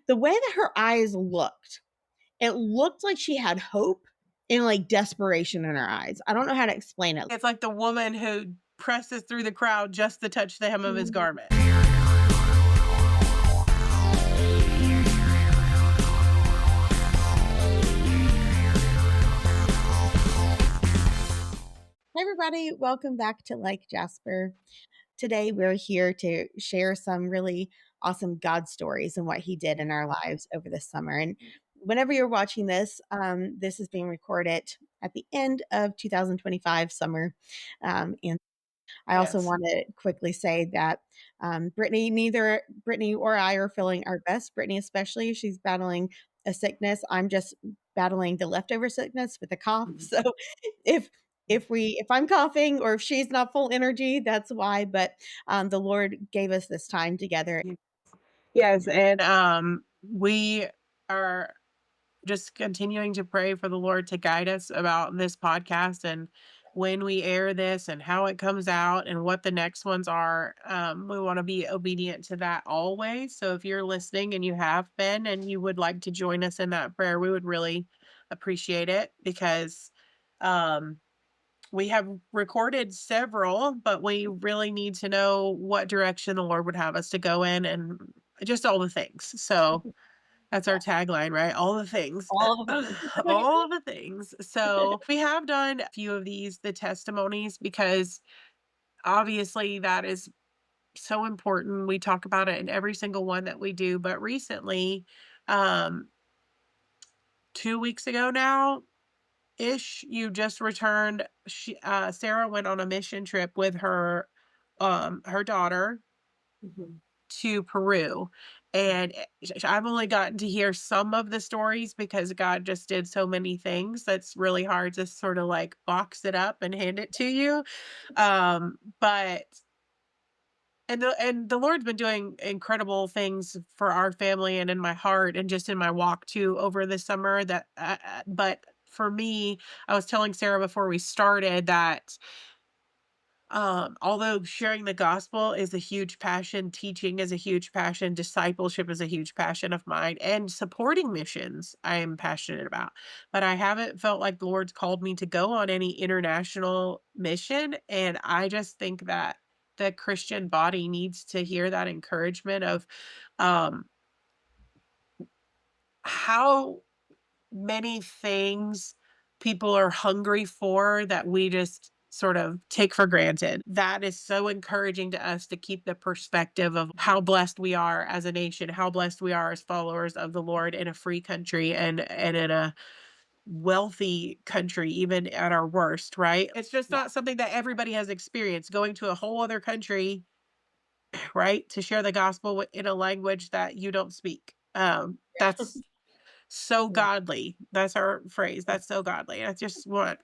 the way that her eyes looked, it looked like she had hope and like desperation in her eyes. I don't know how to explain it. It's like the woman who presses through the crowd just to touch the hem of his garment. Hi, everybody. Welcome back to Like Jasper. Today, we're here to share some really awesome God stories and what He did in our lives over the summer. And whenever you're watching this, this is being recorded at the end of 2025 summer. And I also Yes. want to quickly say that neither Brittany or I are feeling our best. Brittany, especially, she's battling a sickness. I'm just battling the leftover sickness with a cough. So if if I'm coughing or if she's not full energy, that's why. But the Lord gave us this time together. Yes, and we are just continuing to pray for the Lord to guide us about this podcast and when we air this and how it comes out and what the next ones are. We want to be obedient to that always. So if you're listening and you have been and you would like to join us in that prayer, we would really appreciate it because um, we have recorded several, but we really need to know what direction the Lord would have us to go in and just all the things. So that's our tagline, right? All the things. All of it. All the things. So we have done a few of these, the testimonies, because obviously that is so important. We talk about it in every single one that we do. But recently, um, 2 weeks ago now, ish, you just returned. Sarah went on a mission trip with her daughter Mhm. to Peru. And I've only gotten to hear some of the stories because God just did so many things. That's really hard to sort of like box it up and hand it to you. But and the Lord's been doing incredible things for our family and in my heart and just in my walk too over the summer. But for me, I was telling Sarah before we started that although sharing the gospel is a huge passion, teaching is a huge passion, discipleship is a huge passion of mine, and supporting missions I am passionate about. But I haven't felt like the Lord's called me to go on any international mission. And I just think that the Christian body needs to hear that encouragement of um, how many things people are hungry for that we just sort of take for granted. That is so encouraging to us to keep the perspective of how blessed we are as a nation, how blessed we are as followers of the Lord in a free country and in a wealthy country, even at our worst, right? It's just Yeah. not something that everybody has experienced going to a whole other country, right? To share the gospel in a language that you don't speak. That's so Yeah. godly. That's our phrase. That's so godly. I just want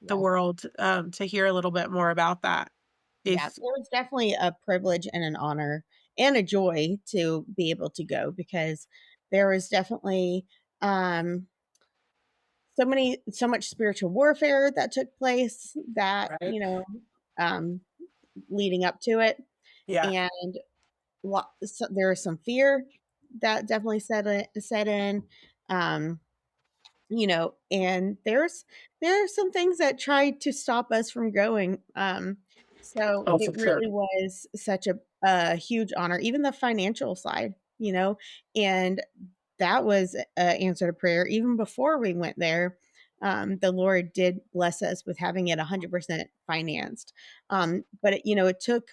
the Yeah. world, to hear a little bit more about that. Yeah, it If was definitely a privilege and an honor and a joy to be able to go because there was definitely um so much spiritual warfare that took place that, Right. um leading up to it. Yeah. And there was some fear that definitely set in. Um and there are some things that tried to stop us from going. So Oh, it for sure. really was such a huge honor, even the financial side, and that was an answer to prayer. Even before we went there, the Lord did bless us with having it 100% financed. But it took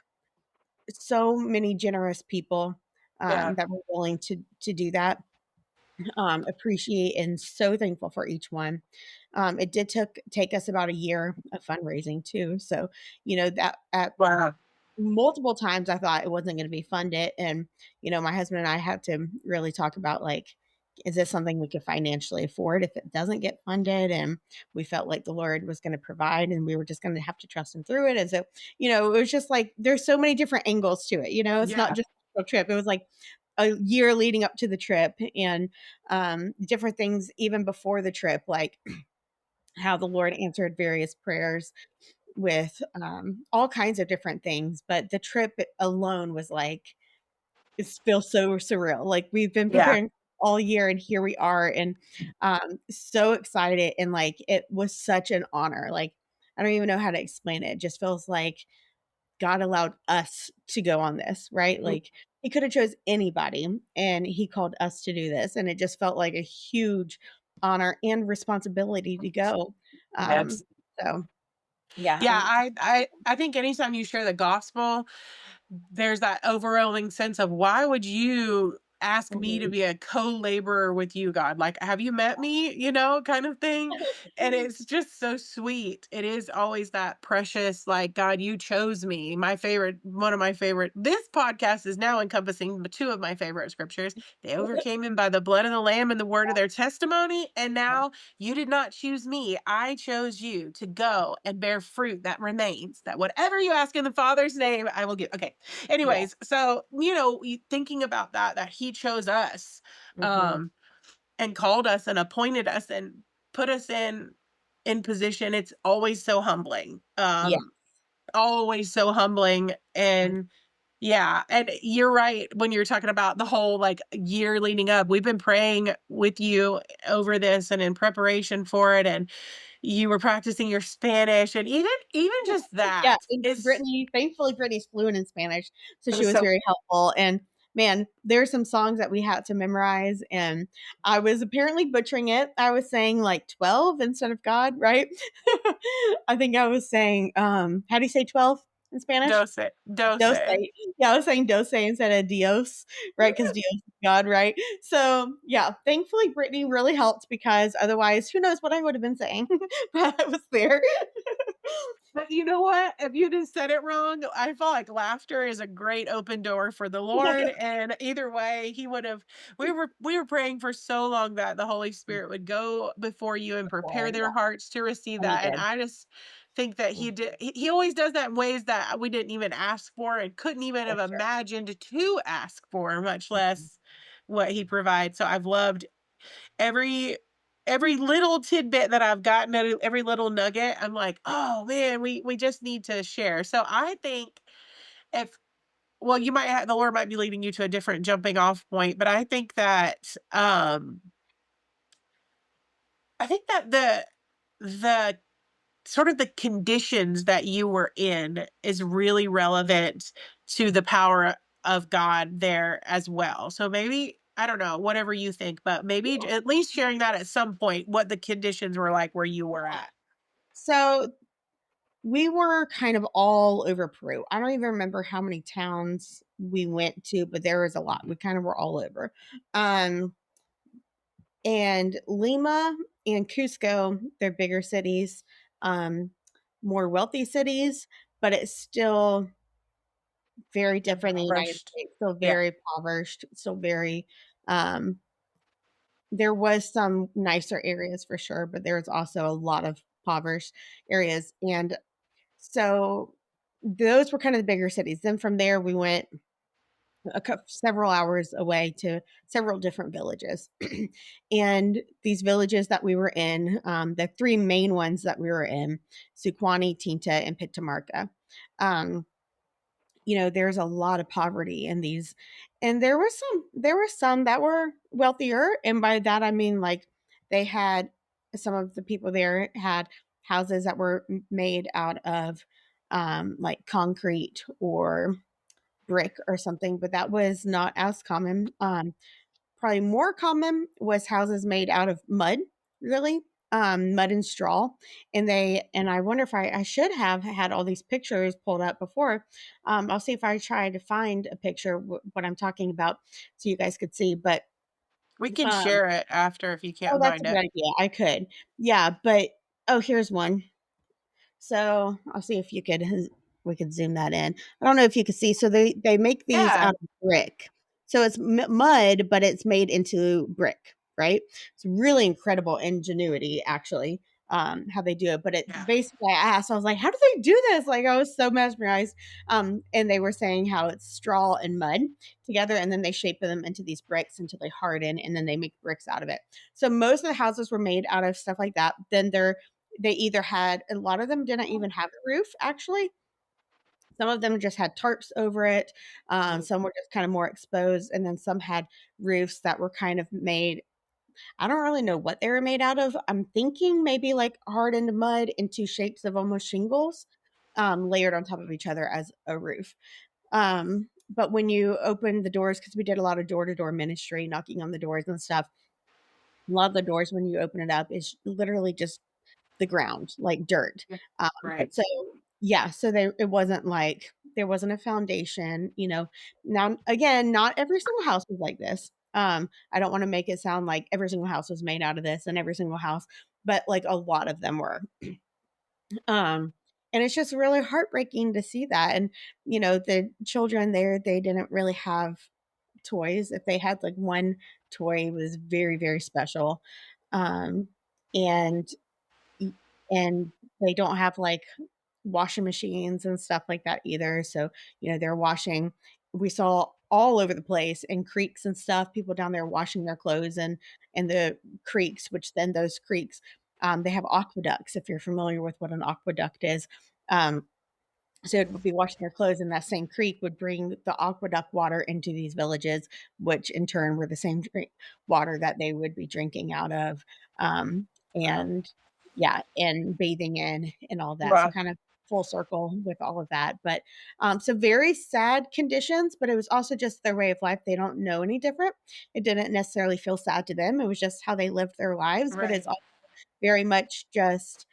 so many generous people Yeah. that were willing to do that. Appreciate and so thankful for each one. It did take us about a year of fundraising too. So, that at Wow. multiple times I thought it wasn't going to be funded. And, my husband and I had to really talk about like, is this something we could financially afford if it doesn't get funded? And we felt like the Lord was going to provide and we were just going to have to trust him through it. And so, it was just like, there's so many different angles to it. It's not Yeah. just a trip. It was like a year leading up to the trip and different things even before the trip, like how the Lord answered various prayers with all kinds of different things. But the trip alone was like it feels so surreal. Like, we've been Yeah. preparing all year, and here we are, and, so excited, and, like, it was such an honor. Like, I don't even know how to explain it. It just feels like God allowed us to go on this, right? Mm, Like, he coulda chose anybody, and he called us to do this, and it just felt like a huge honor and responsibility to go. yes. So yeah, Yeah, I'm I think anytime you share the gospel, there's that overwhelming sense of why would you ask me to mhm. be a co-laborer with you, God? Like, have you met me? You know, kind of thing. And it's just so sweet. It is always that precious, like, God, you chose me. My favorite, one of my favorite. This podcast is now encompassing two of my favorite scriptures. They overcame him by the blood of the Lamb and the word of their testimony. And now you did not choose me. I chose you to go and bear fruit that remains. That whatever you ask in the Father's name, I will give. Okay. Yeah. Anyways, so, thinking about that he chose us, Mhm. um, and called us and appointed us and put us in position, it's always so humbling. Yeah. Always so humbling. And yeah, and you're right when you're talking about the whole, like, year leading up. We've been praying with you over this and in preparation for it, and you were practicing your Spanish, and even just Yeah, that and is Brittany thankfully, Brittany's fluent in Spanish, so it she was was so very helpful, and man, there's some songs that we had to memorize, and I was apparently butchering it. I was saying, like, 12 instead of God, right? I think I was saying, how do you say 12 in Spanish? dose, dose. Doce. Yeah, I was saying doce instead of Dios, right? Because Dios is God, right? So, yeah, thankfully, Brittany really helped because otherwise, who knows what I would have been saying, but I was there. But you know what? If you just said it wrong, I feel like laughter is a great open door for the Lord. And either way, he would have we were praying for so long that the Holy Spirit would go before you and prepare Well, yeah, their hearts to receive and he that. And did. I just think that he always does that in ways that we didn't even ask for and couldn't even For have sure. imagined to ask for, much less what he provides. So I've loved every little tidbit that I've gotten, every little nugget, I'm like, "Oh, man, we just need to share." So I think if well, you might the Lord might be leading you to a different jumping off point, but I think that the sort of the conditions that you were in is really relevant to the power of God there as well. So maybe I don't know, whatever you think, but maybe Yeah. at least sharing that at some point, what the conditions were like where you were Yeah. at. So, we were kind of all over Peru. I don't even remember how many towns we went to, but there was a lot. We kind of were all over. Um, and Lima and Cusco, they're bigger cities, um, more wealthy cities, but it's still very different than the United Impoverished. States, still Yeah. very impoverished, still very, um, there was some nicer areas for sure, but there was also a lot of impoverished areas. And so those were kind of the bigger cities. Then from there, we went several hours away to several different villages. And these villages that we were in, the three main ones that we were in, Sukwani, Tinta, and Pitamarca, um, there's a lot of poverty in these. And there were some that were wealthier. And by that, I mean, like, they had, some of the people there had houses that were made out of, like, concrete or brick or something, but that was not as common. Probably more common was houses made out of mud, really, mud and straw. And I wonder if I should have had all these pictures pulled up before. I'll see if I try to find a picture what I'm talking about so you guys could see. But We can um, share it after if you oh, can't that's a find good it. idea. I could, yeah. But oh, here's one. So I'll see if we could zoom that in. I don't know if you can see. So they make these Yeah. out of brick. So it's mud, but it's made into brick, right? It's really incredible ingenuity, actually, how they do it. But it Yeah. basically, I asked, I was like, how do they do this? Like, I was so mesmerized. And they were saying how it's straw and mud together, and then they shape them into these bricks until they harden, and then they make bricks out of it. So most of the houses were made out of stuff like that. Then they either had, a lot of them didn't even have a roof, actually. Some of them just had tarps over it, Mm. some were just kinda more exposed, and then some had roofs that were kind of made. I don't really know what they were made out of. I'm thinking maybe, like, hardened mud into shapes of almost shingles, layered on top of each other as a roof. But when you open the doors, because we did a lot of door-to-door ministry, knocking on the doors and stuff, a lot of the doors, when you open it up, is literally just the ground, like dirt. Yeah. Um, Right. so yeah, so it wasn't like there wasn't a foundation, you know. Now, again, not every single house was like this. I don't want to make it sound like every single house was made out of this and every single house, but like a lot of them were. Um, and it's just really heartbreaking to see that. And the children there, they didn't really have toys. If they had like one toy, it was very, very special. Um, and Y and they don't have, like, washing machines and stuff like that either, so, they're washing. We saw all over the place in creeks and stuff, people down there washing their clothes in the creeks, which then those creeks, they have aqueducts, if you're familiar with what an aqueduct is. Um, so it would be washing their clothes, and that same creek would bring the aqueduct water into these villages, which in turn were the same water that they would be drinking out of, Wow. and yeah, and bathing in and all that. So Wow. kind of full circle with all of that. But so very sad conditions, but it was also just their way of life. They don't know any different. It didn't necessarily feel sad to them. It was just how they lived their lives. But it's Right. very much just,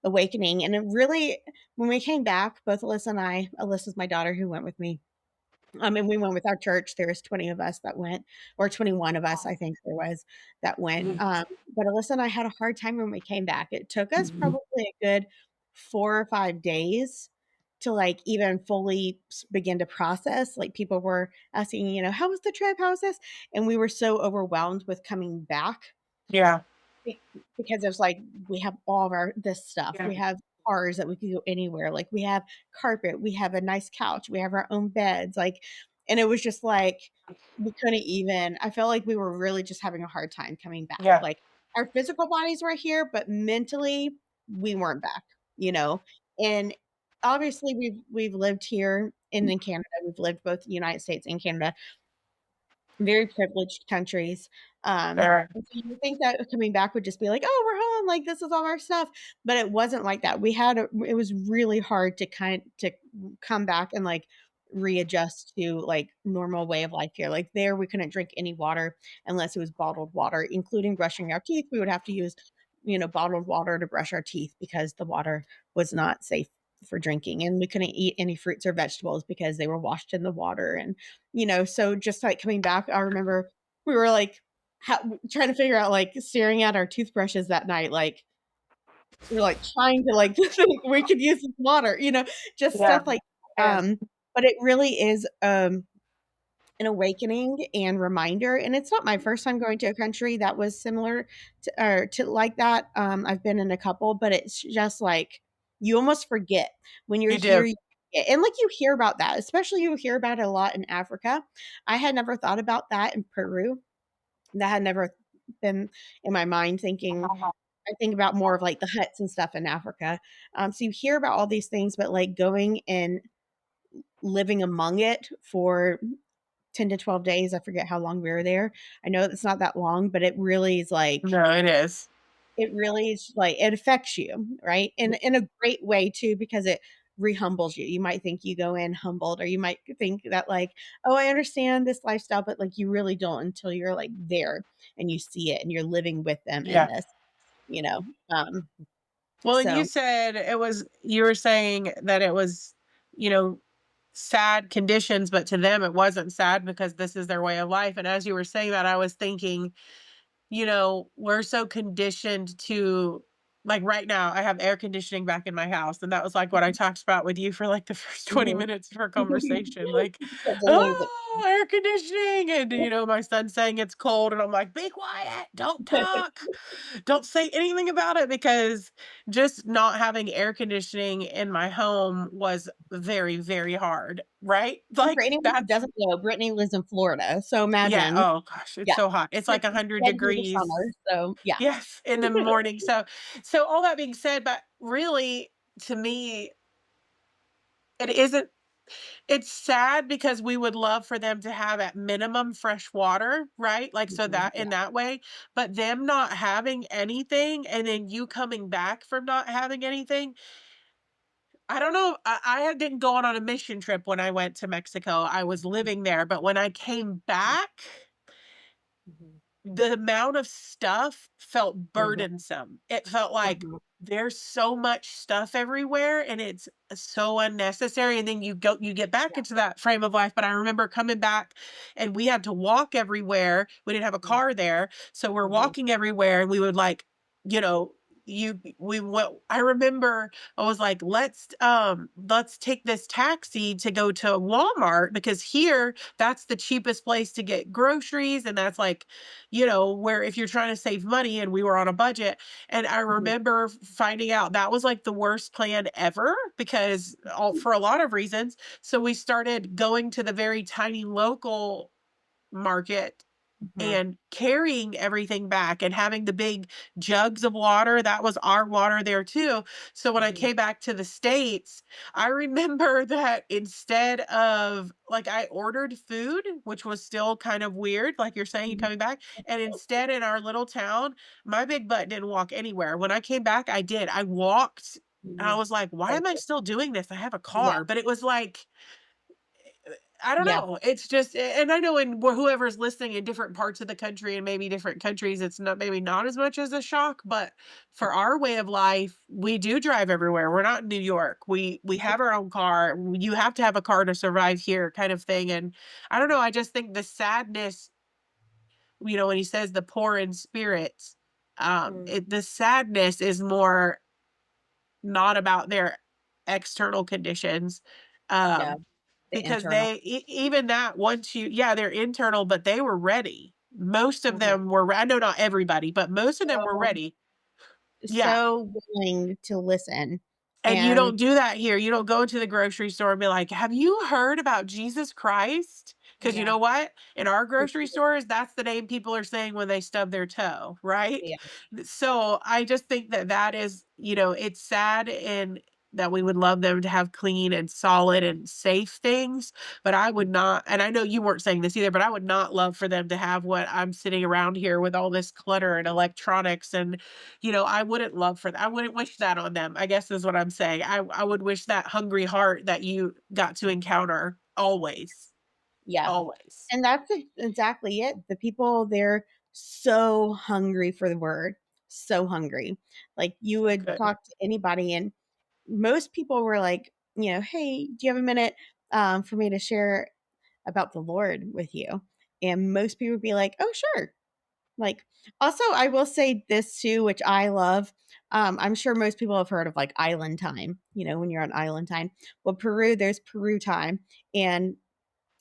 awakening, and it really when we came back, both Alyssa and I Alyssa's my daughter who went with me, and we went with our church. There was 20 of us that went, or 21 of us, I think there was, that went, Mhm. but Alyssa and I had a hard time when we came back. It took us Mhm. probably a good 4 or 5 days to, like, even fully begin to process. Like, people were asking, "How was the trip? How was this?" And we were so overwhelmed with coming back Yeah. be because it's like, we have all of our this stuff. Yeah. We have cars that we could go anywhere, like, we have carpet, we have a nice couch, we have our own beds, like, and it was just like, we couldn't even. I felt like we were really just having a hard time coming back. Yeah. Like, our physical bodies were here, but mentally, we weren't back, you know? And, obviously, we've lived here and in Canada. We've lived both the United States and Canada, very privileged countries, Sure. and so you think that coming back would just be like, "Oh, we're home, like, this is all our stuff," but it wasn't like that. It was really hard to come back and, like, readjust to, like, normal way of life here. Like, there, we couldn't drink any water unless it was bottled water, including brushing our teeth. We would have to use, bottled water to brush our teeth because the water was not safe for drinking, and we couldn't eat any fruits or vegetables because they were washed in the water, and so just like coming back, I remember we were like trying to figure out, like, staring at our toothbrushes that night, like we're like trying to like think we could use this water, just stuff Yeah. like, And but it really is, an awakening and reminder. And it's not my first time going to a country that was similar to, or to like that. I've been in a couple, but it's just like you almost forget when you're you here. do. You forget. And like you hear about that, especially you hear about it a lot in Africa. I had never thought about that in Peru. That had never been in my mind. I think about more of like the huts and stuff in Africa. So you hear about all these things, but like going and living among it for 10 to 12 days. I forget how long we were there. I know it's not that long, but it really is like No, it is. it affects you, right? And in a great way too, because it rehumbles you. You might think you go in humbled, or you might think that like, oh, I understand this lifestyle, but like you really don't until you're like there and you see it and you're living with them in Yeah. this, you know. Um, Well, and you so said you were saying that it was, you know, sad conditions, but to them it wasn't sad because this is their way of life. And as you were saying that, I was thinking, we're so conditioned to, like, right now, I have air conditioning back in my house, and that was, like, what I talked about with you for, like, the first 20 mhm. minutes of our conversation, like, That's amazing. "Oh, air conditioning," and, my son saying it's cold, and I'm like, "Be quiet, don't talk, don't say anything about it," because just not having air conditioning in my home was very, very hard, right? And for Like, anyone who that's doesn't know, Brittany lives in Florida, so yeah, imagine. oh gosh, it's Yeah, so hot. It's like it's 100 dead heat of summer, degrees. so yeah. Yes, in the morning. So all that being said, but really, to me, it isn't it's sad because we would love for them to have at minimum fresh water, right? Like, so Mhm, that yeah, in that way, but them not having anything and then you coming back from not having anything, I don't know. Didn't go on a mission trip when I went to Mexico. I was living there, but when I came back, mhm, the amount of stuff felt mhm, burdensome. It felt like mhm, there's so much stuff everywhere and it's so unnecessary. And then you get back yeah, into that frame of life. But I remember coming back and we had to walk everywhere. We didn't have a mhm, car there. So we're mhm, walking everywhere and we would like, you know, we went I remember I was like, let's take this taxi to go to Walmart because here that's the cheapest place to get groceries and that's like where if you're trying to save money and we were on a budget. And I mhm, remember finding out that was like the worst plan ever because for a lot of reasons. So we started going to the very tiny local market mhm, and carrying everything back and having the big jugs of water, that was our water there too. So when I mhm, came back to the States, I remember that instead of like I ordered food, which was still kind of weird, like you're saying, mhm, coming back. And instead in our little town, my big butt didn't walk anywhere. When I came back, I did. I walked and I mhm. was like, why Thank am I you. still doing this? I have a Yeah, car. But it was like I don't yeah, know. It's just and I know in whoever's listening in different parts of the country and maybe different countries, it's not maybe not as much as a shock, but for our way of life, we do drive everywhere. We're not in New York. We have our own car. You have to have a car to survive here kind of thing. And I don't know, I just think the sadness, when he says the poor in spirits, mm, the sadness is more not about their external conditions. yeah, Um the because internal. even that once they're internal, but they were ready. Most of Mhm. them I know not everybody, but most of them were So ready. Yeah. so willing to listen, And you and don't do that here. You don't go to the grocery store and be like, "Have you heard about Jesus Christ?" Because you yeah, know what? In our grocery stores, that's the name people are saying when they stub their toe, right? yeah, So I just think that that is, it's sad and that we would love them to have clean and solid and safe things, but I would not, and I know you weren't saying this either, but I would not love for them to have what I'm sitting around here with all this clutter and electronics and I wouldn't love for that. I wouldn't wish that on them, I guess is what I'm saying. I would wish that hungry heart that you got to encounter always, yeah. always. And that's exactly it. The people, they're so hungry for the word, so hungry. Like you would Good. talk to anybody, and most people were like, hey, do you have a minute for me to share about the Lord with you? And most people would be like, oh, sure. Like, also, I will say this too, which I love. I'm sure most people have heard of like island time, when you're on island time. Well, Peru, there's Peru time. And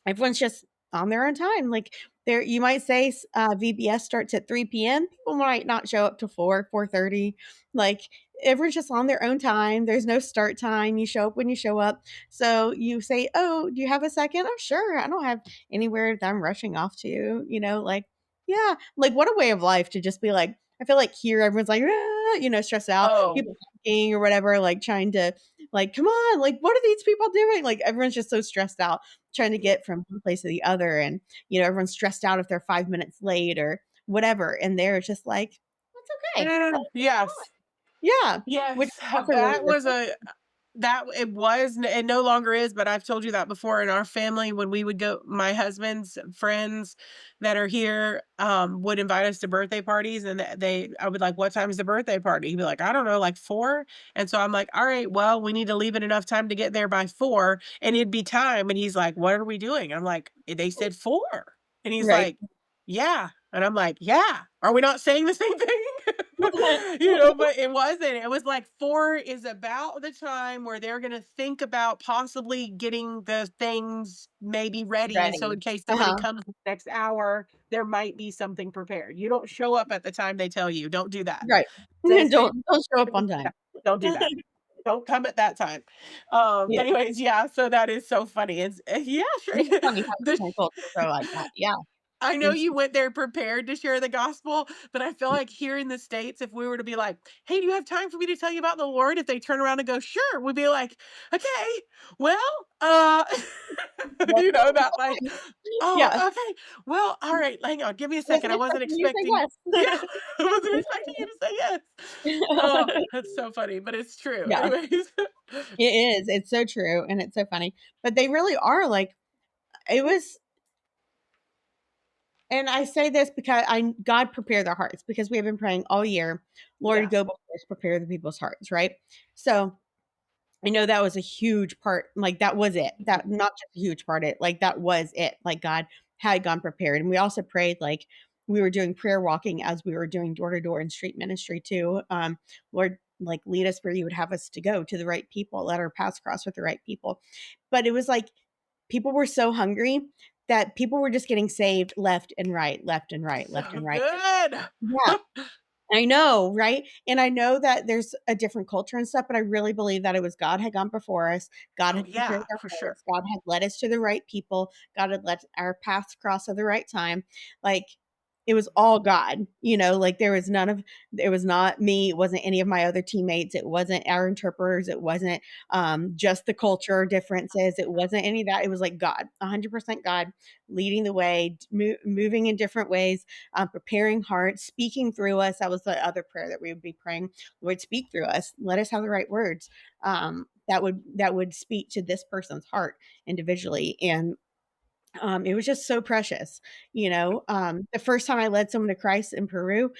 everyone's just on their own time. Like there, you might say VBS starts at 3 p.m. People might not show up to 4:30. Like everyone's just on their own time. There's no start time. You show up when you show up. So you say, "Oh, do you have a second?" "Oh, sure. I don't have anywhere that I'm rushing off to." Like yeah, like what a way of life to just be like. I feel like here everyone's like, "Ah," stressed out, Oh, people talking or whatever, like trying to, like, come on, like, what are these people doing? Like, everyone's just so stressed out trying to get from one place to the other, and everyone's stressed out if they're 5 minutes late or whatever, and they're just like, "That's okay. yes. Yeah, which Yes, is also really that was refreshing. a that it was and no longer is, but I've told you that before in our family when we would go my husband's friends that are here would invite us to birthday parties and I would like, what time is the birthday party? He'd be like, I don't know, like 4. And so I'm like, all right, well, we need to leave it enough time to get there by 4 and it'd be time. And he's like, what are we doing? I'm like, they said 4. And he's Right. like, yeah. And I'm like, yeah. Are we not saying the same thing? But it wasn't. It was like 4 is about the time where they're gonna think about possibly getting the things maybe ready, so Ready. in case somebody Uh-huh. comes the next hour, there might be something prepared. You don't show up at the time they tell you, don't do that. Right. They say Don't show up on time. don't do that. Don't come at that time. Yeah. Anyways, yeah, so that is so funny. It's yeah, sure. It's funny how The different cultures are like that. Yeah. I know And so you went there prepared to share the gospel, but I feel like here in the States, if we were to be like, "Hey, do you have time for me to tell you about the Lord?" If they turn around and go, "Sure," we'd be like, "Okay, well, well, you know, that like, oh, yeah, okay, well, all right, hang on, give me a I second. wasn't I wasn't expecting you to expecting." say Yeah, yes. I wasn't expecting you to say yes. Oh, that's so funny, but it's true. Yeah, Anyways. it is, it's so true, and it's so funny, but they really are, like it was and I say this because I God prepare their hearts because we have been praying all year, Lord, Yes. go before us, prepare the people's hearts, right? So I know that was a huge part, like, that was it. That not just a huge part, it like, that was it, like, God had gone prepared, and we also prayed, like, we were doing prayer walking as we were doing door to door and street ministry too, Lord, like, lead us where you would have us to go, to the right people, let our paths cross with the right people, but it was like, people were so hungry that people were just getting saved left and right, left and right, left So and right. good. Yeah. I know, right? And I know that there's a different culture and stuff, but I really believe that it was God had gone before us. God Oh, had prepared yeah, our for sure. hearts. God had led us to the right people. God had let our paths cross at the right time. Like it was all God, like there was none of it was not me, it wasn't any of my other teammates, it wasn't our interpreters, it wasn't just the culture differences, it wasn't any of that. It was like God, 100% God leading the way, moving in different ways, preparing hearts, speaking through us. That was the other prayer that we would be praying. Lord, speak through us. Let us have the right words that would speak to this person's heart individually. And it was just so precious. The first time I led someone to Christ in Peru,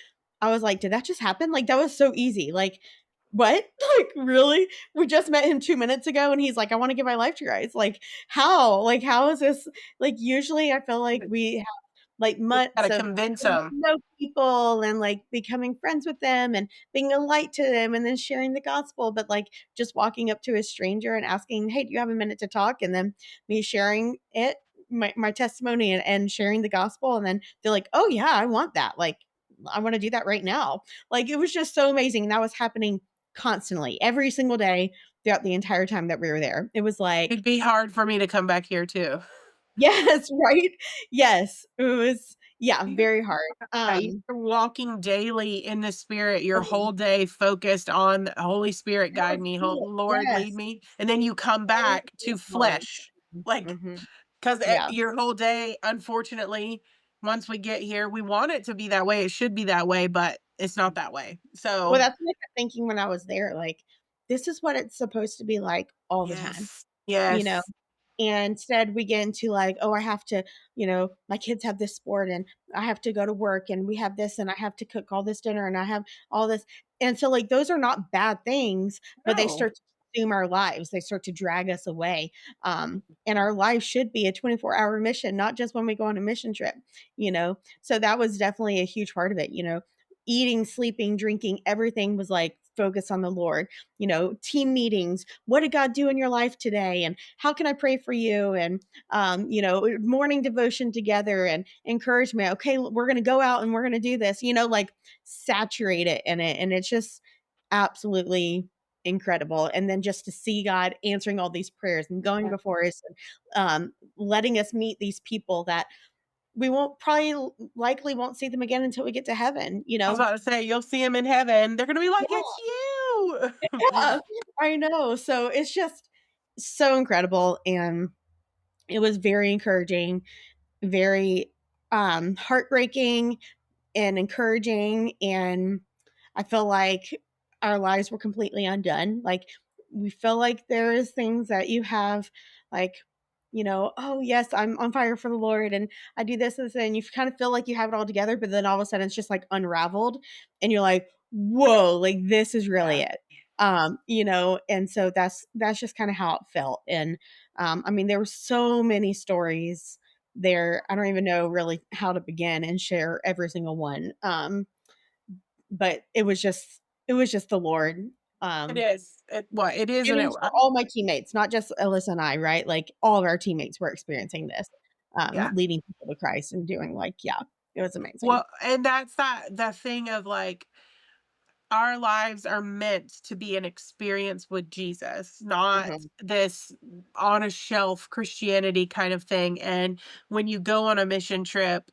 I was like, did that just happen? Like, that was so easy. Like, what? Like, really? We just met him 2 minutes ago and he's like, I want to give my life to Christ. Like, how? Like, how is this? Like, usually I feel like we like You months gotta of convince getting to them. know people and like becoming friends with them and being a light to them and then sharing the gospel, but like just walking up to a stranger and asking, hey, do you have a minute to talk? And then me sharing it, my testimony and sharing the gospel. And then they're like, oh yeah, I want that. Like, I want to do that right now. Like, it was just so amazing. And that was happening constantly every single day throughout the entire time that we were there. It was like, It'd be hard for me to come back here too. yes, right? Yes. It was, yeah, very hard. You're walking daily in the Spirit, your whole day focused on the Holy Spirit, That was guide me, it. Lord, lead Yes. me, and then you come So back to important. flesh, like, Mhm. 'cause, Yeah. your whole day, unfortunately, once we get here, we want it to be that way, it should be that way, but it's not that way, Well, so that's what I kept thinking when I was there, like, this is what it's supposed to be like all the time, yes, you know? yes. And instead we get into like, oh, I have to, my kids have this sport and I have to go to work and we have this and I have to cook all this dinner and I have all this. And so like those are not bad things, but they No. start to consume our lives. They start to drag us away. And our life should be a 24-hour mission, not just when we go on a mission trip, you know? So that was definitely a huge part of it, eating, sleeping, drinking, everything was like focus on the Lord, team meetings. What did God do in your life today? And how can I pray for you? And, morning devotion together and encouragement. Okay, we're going to go out and we're going to do this, like saturate it in it. And it's just absolutely incredible. And then just to see God answering all these prayers and going before us and letting us meet these people that we won't probably likely won't see them again until we get to heaven, I was about to say, you'll see him in heaven, they're gonna be like, Yeah, "It's you!" yeah, I know. So it's just so incredible, and it was very encouraging, very, heartbreaking and encouraging, and I feel like our lives were completely undone. Like, we feel like there is things that you have, like, oh, yes, I'm on fire for the Lord and I do this, and you kind of feel like you have it all together, but then all of a sudden it's just like unraveled and you're like, whoa, like this is really Yeah. it. And so that's just kind of how it felt. And I mean, there were so many stories there. I don't even know really how to begin and share every single one. But it was just the Lord, It um, is. It is, and and it it was for all my teammates, not just Alyssa and I, right? Like, all of our teammates were experiencing this, yeah. leading people to Christ and doing like yeah, it was amazing. Well, and that's that thing of, like, our lives are meant to be an experience with Jesus, not Mhm. this on a shelf Christianity kind of thing, and when you go on a mission trip,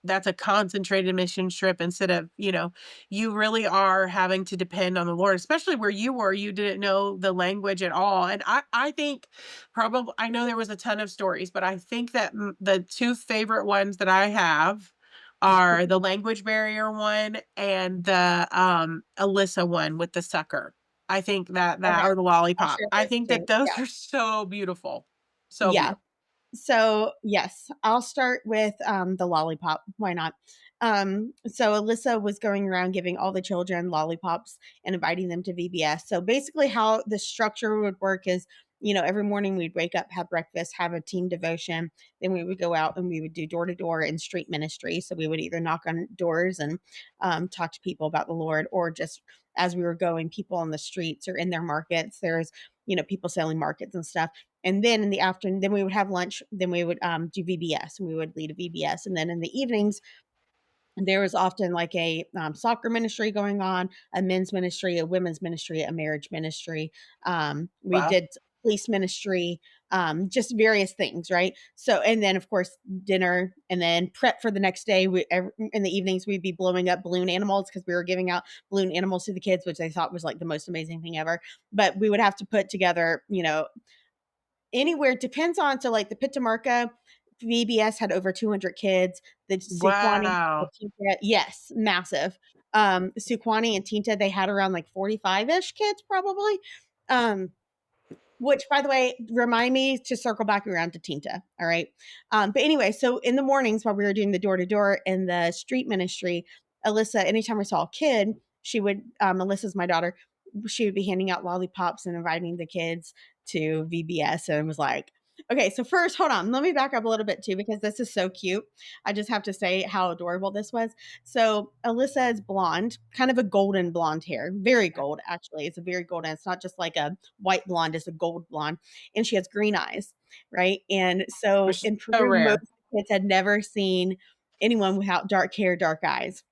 that's a concentrated mission trip instead of, you really are having to depend on the Lord, especially where you were, you didn't know the language at all. And I think probably, I know there was a ton of stories, but I think that the two favorite ones that I have are the language barrier one and the Alyssa one with the sucker. I think that Okay, or the I'll lollipop. share I those think too. that those Yeah. are so beautiful. So Yeah. beautiful. So, yes, I'll start with, the lollipop, why not? So Alyssa was going around giving all the children lollipops and inviting them to VBS. So, basically how the structure would work is, every morning we'd wake up, have breakfast, have a team devotion, then we would go out and we would do door to door and street ministry. So, we would either knock on doors and, talk to people about the Lord, or just as we were going, people on the streets or in their markets, there's, people selling markets and stuff. And then in the afternoon, then we would have lunch. Then we would do VBS, and we would lead a VBS. And then in the evenings, there was often like a soccer ministry going on, a men's ministry, a women's ministry, a marriage ministry. We Wow. did police ministry, just various things, right? So, and then of course dinner, and then prep for the next day. In the evenings, we'd be blowing up balloon animals because we were giving out balloon animals to the kids, which they thought was like the most amazing thing ever. But we would have to put together, anywhere depends on, so like the Pitamarca VBS had over 200 kids. The Suquani, Wow. yes, massive. Suquani and Tinta, they had around like 45-ish kids probably. Um, which, by the way, remind me to circle back around to Tinta. All right. But anyway, so in the mornings while we were doing the door to door and the street ministry, Alyssa, anytime we saw a kid, she would, Alyssa's my daughter, she would be handing out lollipops and inviting the kids to VBS, and was like, okay, so first, hold on. Let me back up a little bit too, because this is so cute. I just have to say how adorable this was. So Alyssa is blonde, kind of a golden blonde hair, very gold, actually. It's a very golden. It's not just like a white blonde, is a gold blonde, and she has green eyes, right? And so Which is in so Peru, most rare. kids had never seen anyone without dark hair, dark eyes.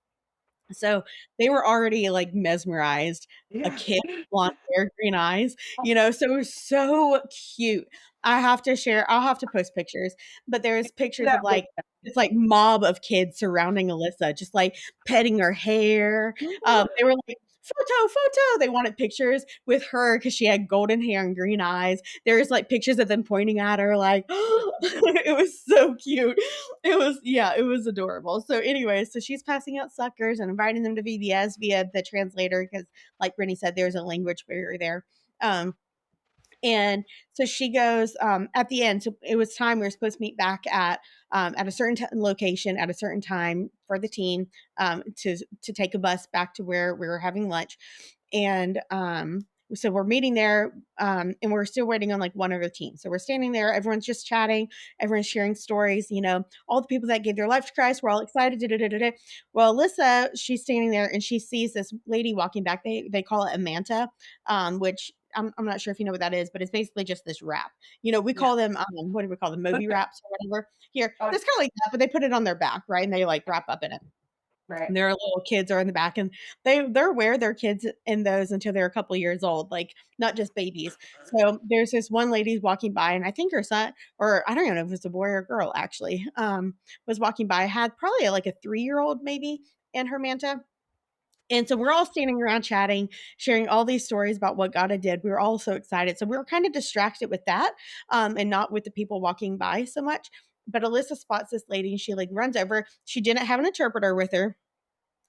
So they were already like mesmerized. A Yeah. kid, blonde hair, green eyes, so it was so cute. I'll have to post pictures, but there's pictures of That like this like mob of kids surrounding Alyssa, just like petting her hair. They were like, photo, photo. They wanted pictures with her because she had golden hair and green eyes. There's like pictures of them pointing at her, like, it was so cute. Yeah, it was adorable. So anyway, so she's passing out suckers and inviting them to VBS via the translator because, like Brittany said, there's a language barrier there. Um, and so she goes, at the end. So it was time, we were supposed to meet back at a certain location at a certain time for the team, to take a bus back to where we were having lunch. And so we're meeting there, and we're still waiting on like one other team. So we're standing there, everyone's just chatting, everyone's sharing stories, all the people that gave their life to Christ. We're all excited. Da, da, da, da, da. Well, Alyssa, she's standing there and she sees this lady walking back. They call it a manta, which I'm not sure if you know what that is, but it's basically just this wrap. We Yeah. call them, what do we call them? Moby wraps or whatever. Here, Oh, that's kind of like that, but they put it on their back, right? And they like wrap up in it. right. And their little kids are in the back, and they're wear their kids in those until they're a couple years old, like not just babies. So there's this one lady walking by, and I think her son, or I don't even know if it's a boy or a girl actually, was walking by, had probably like a 3-year-old maybe in her manta. And so we're all standing around chatting, sharing all these stories about what God had did. We were all so excited. So we were kind of distracted with that, and not with the people walking by so much. But Alyssa spots this lady and she like runs over. She didn't have an interpreter with her.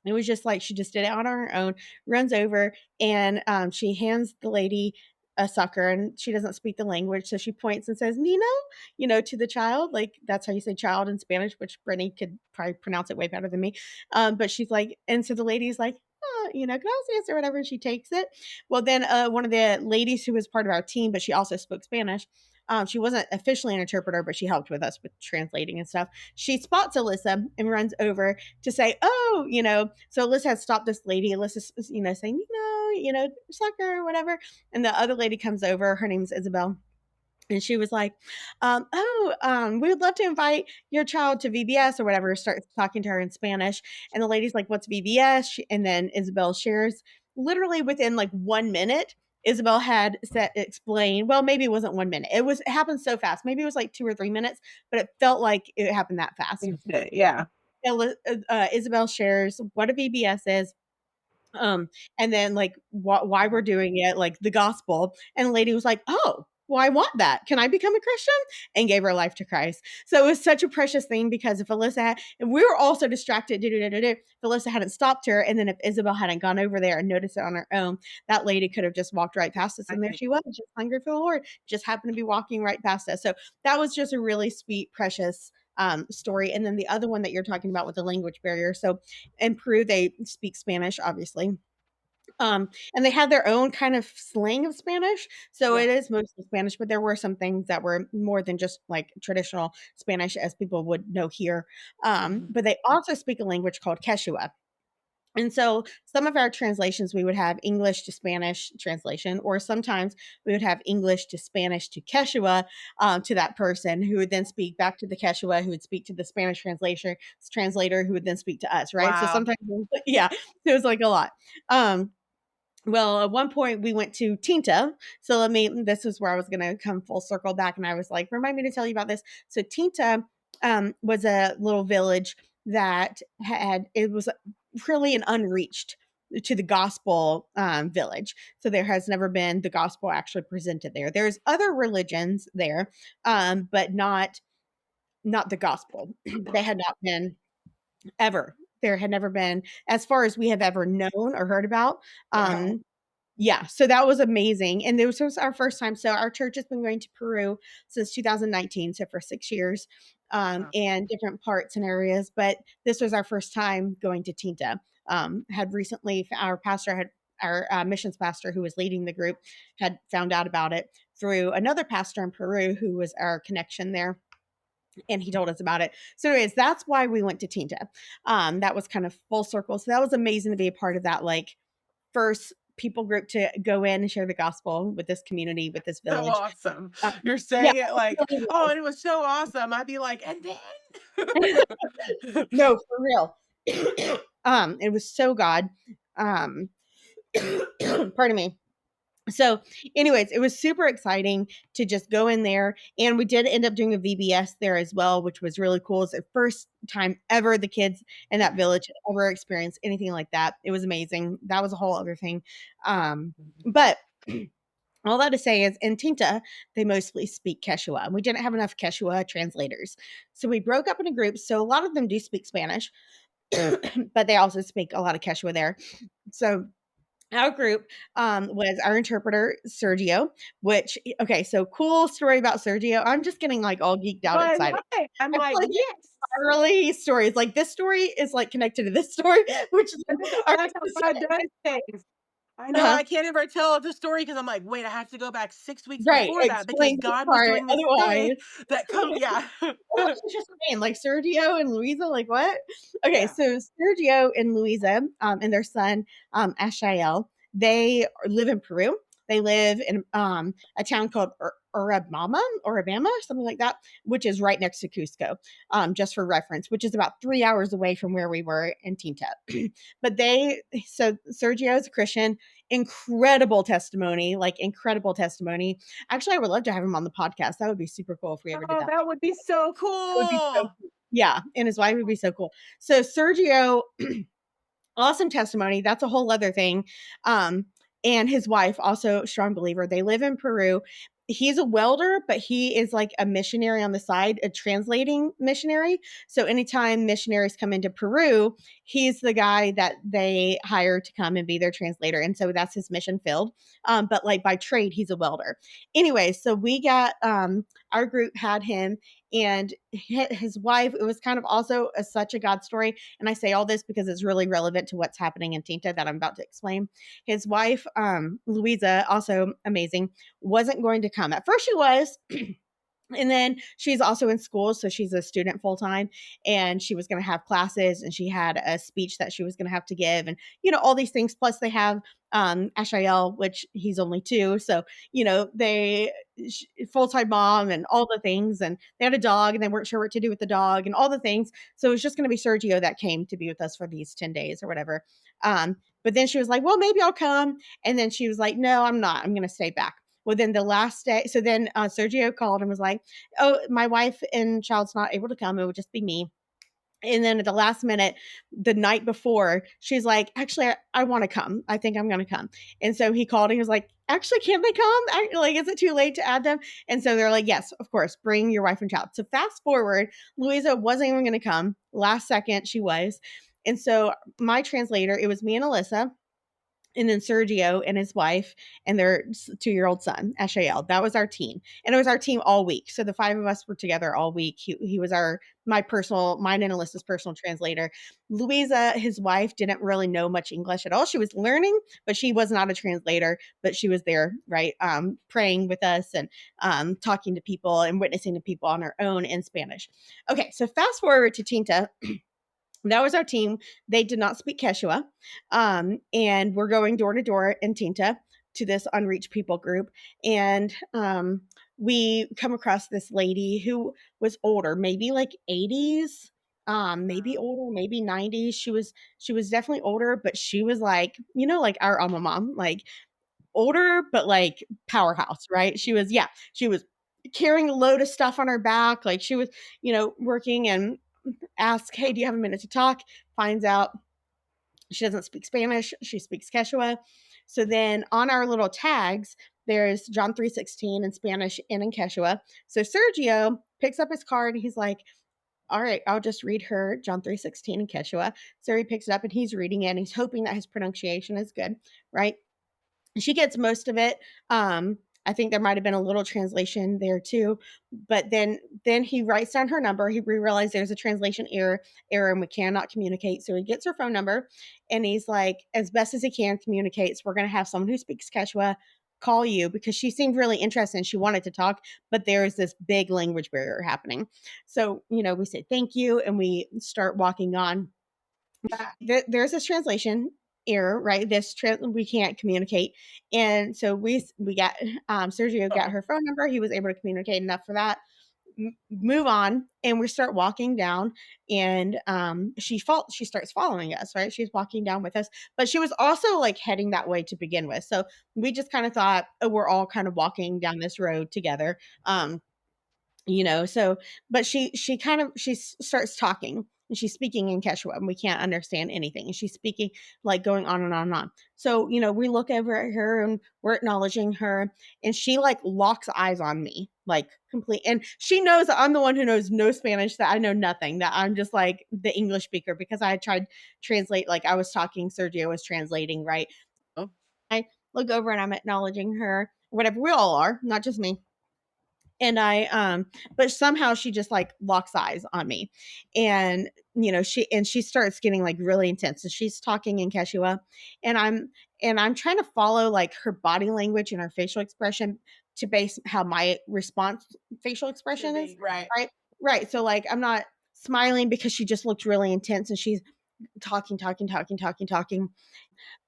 It was just like she just did it on her own, runs over, and she hands the lady a sucker, and she doesn't speak the language. So she points and says, Nino, to the child. Like that's how you say child in Spanish, which Brittany could probably pronounce it way better than me. But she's like, and so the lady's like, gracias or whatever. And she takes it. Well, then one of the ladies who was part of our team, but she also spoke Spanish. She wasn't officially an interpreter, but she helped with us with translating and stuff. She spots Alyssa and runs over to say, oh, so Alyssa had stopped this lady. Alyssa's, saying, sucker or whatever. And the other lady comes over. Her name's Isabel. And she was like, we would love to invite your child to VBS or whatever. Starts talking to her in Spanish. And the lady's like, what's VBS? And then Isabel shares, literally within like 1 minute, Isabel had explained, well, maybe it wasn't 1 minute. It happened so fast. Maybe it was like 2 or 3 minutes, but it felt like it happened that fast. Yeah. Isabel shares what a VBS is, um, and then like why we're doing it, like the gospel. And the lady was like, "Oh, well, I want that. Can I become a Christian?" And gave her life to Christ. So it was such a precious thing because if and we were also distracted, if Alyssa hadn't stopped her, and then if Isabel hadn't gone over there and noticed it on her own, that lady could have just walked right past us. And there Right. she was, just hungry for the Lord, just happened to be walking right past us. So that was just a really sweet, precious story. And then the other one that you're talking about with the language barrier. So in Peru, they speak Spanish, obviously, and they had their own kind of slang of Spanish. So Yeah. it is mostly Spanish, but there were some things that were more than just like traditional Spanish as people would know here. Mhm. But they also speak a language called Quechua. And so some of our translations, we would have English to Spanish translation, or sometimes we would have English to Spanish to Quechua, to that person who would then speak back to the Quechua, who would speak to the Spanish translator, who would then speak to us, right? So Wow. sometimes, yeah, it was like a lot. Um, well, at one point we went to Tinta. So this is where I was going to come full circle back. And I was like, remind me to tell you about this. So Tinta was a little village that it was really an unreached to the gospel village. So there has never been the gospel actually presented there. There's other religions there, but not the gospel. They had not been ever. There had never been, as far as we have ever known or heard about. Wow. Um, yeah, so that was amazing, and this was our first time. So our church has been going to Peru since 2019, so for 6 years, Wow. and different parts and areas, but this was our first time going to Tinta. Had recently our pastor had our, missions pastor who was leading the group had found out about it through another pastor in Peru who was our connection there, and he told us about it. So anyways, that's why we went to Tinta. That was kind of full circle, so that was amazing to be a part of that, like, first people group to go in and share the gospel with this community, with this So village. awesome. Um, You're yeah, saying it it like, really "Oh, was. and it was so awesome." I'd be like, "And then?" No, for real. It was so God. Um, pardon me. So, anyways, it was super exciting to just go in there, and we did end up doing a VBS there as well, which was really cool. It's the first time ever the kids in that village had ever experienced anything like that. It was amazing. That was a whole other thing. But all that to say is in Tinta, they mostly speak Quechua. And we didn't have enough Quechua translators. So we broke up into groups. So a lot of them do speak Spanish, but they also speak a lot of Quechua there. So our group was our interpreter, Sergio, which, okay, so cool story about Sergio. I'm just getting like all geeked out I excited. love it. I'm I feel like, like it's "Yes." early stories. Like this story is like connected to this story, which is all That's how right. God does things. I know Uh-huh. I can't ever tell the story because 'cause I'm like, "Wait, I have to go back 6 weeks Right. before that because Explain this God was part. doing this thing Otherwise, that come." Yeah. what did you just name? Like Sergio and Louisa? Like what? Okay, Yeah. so Sergio and Louisa, and their son, Ashael, they live in Peru. They live in a town called Urabama, something like that, which is right next to Cusco, just for reference, which is about 3 hours away from where we were in Tinta. But so Sergio is a Christian, incredible testimony, like incredible testimony. Actually, I would love to have him on the podcast. That would be super cool if we ever did Oh, that. that would be so That would be so cool. cool. Yeah, and his wife would be so cool. So Sergio, awesome testimony. That's a whole other thing. And his wife, also strong believer. They live in Peru. He's a welder, but he is like a missionary on the side, a translating missionary. So anytime missionaries come into Peru, he's the guy that they hire to come and be their translator. And so that's his mission field. But like by trade, he's a welder. Anyway, so we got our group had him and his wife. It was kind of also such a God story. And I say all this because it's really relevant to what's happening in Tinta that I'm about to explain. His wife, Louisa, also amazing, wasn't going to come. At first, she was. And then she's also in school, so she's a student full time, and she was going to have classes, and she had a speech that she was going to have to give, and all these things. Plus, they have Ashael, which he's only 2, so they full time mom and all the things, and they had a dog, and they weren't sure what to do with the dog, and all the things. So it was just going to be Sergio that came to be with us for these 10 days or whatever. But then she was like, "Well, maybe I'll come," and then she was like, "No, I'm not. I'm going to stay back." Well, then the last day, so then Sergio called and was like, "Oh, my wife and child's not able to come. It would just be me." And then at the last minute, the night before, she's like, "Actually, I want to come. I think I'm going to come." And so he called and he was like, "Actually, can't they come? Like, is it too late to add them?" And so they're like, "Yes, of course. Bring your wife and child." So fast forward, Louisa wasn't even going to come. Last second, she was. And so my translator, it was me and Alyssa, and then Sergio and his wife and their 2-year-old son, Ashael. That was our team. And it was our team all week. So the 5 of us were together all week. He was mine and Alyssa's personal translator. Louisa, his wife, didn't really know much English at all. She was learning, but she was not a translator, but she was there, right? Praying with us and talking to people and witnessing to people on her own in Spanish. Okay, so fast forward to Tinta. That was our team. They did not speak Quechua. And we're going door to door in Tinta to this unreached people group. And we come across this lady who was older, maybe like 80s, maybe Wow. older, maybe 90s. She was definitely older, but she was like, like our alma mom, like older, but like powerhouse, right? She was carrying a load of stuff on her back. Like she was, working and asks, "Hey, do you have a minute to talk?" Finds out she doesn't speak Spanish. She speaks Quechua. So then on our little tags, there's John 3:16 in Spanish and in Quechua. So Sergio picks up his card and he's like, "All right, I'll just read her John 3:16 in Quechua." So he picks it up and he's reading it and he's hoping that his pronunciation is good, right? She gets most of it. I think there might have been a little translation there too, but then he writes down her number. He realized there's a translation error and we cannot communicate. So he gets her phone number and he's like, as best as he can, communicates. We're going to have someone who speaks Quechua call you, because she seemed really interested and she wanted to talk, but there is this big language barrier happening. So, we say thank you and we start walking on. There's this translation error, right? We can't communicate, and so we got Sergio got Oh, her phone number. He was able to communicate enough for that. Move on, and we start walking down, and she starts following us, right? She's walking down with us, but she was also like heading that way to begin with. So we just kind of thought, oh, we're all kind of walking down this road together. So but she starts talking and she's speaking in Quechua and we can't understand anything, and she's speaking like going on and on and on. So we look over at her and we're acknowledging her, and she like locks eyes on me like complete, and she knows that I'm the one who knows no Spanish, that I know nothing, that I'm just like the English speaker, because I had tried translate, like I was talking, Sergio was translating, right? oh, I look over and I'm acknowledging her, whatever, we all are, not just me. And but somehow she just like locks eyes on me, and she starts getting like really intense, and she's talking in Quechua, and I'm trying to follow like her body language and her facial expression to base how my response facial should expression is, be right. right. So like I'm not smiling because she just looked really intense, and she's talking, talking, talking, talking, talking,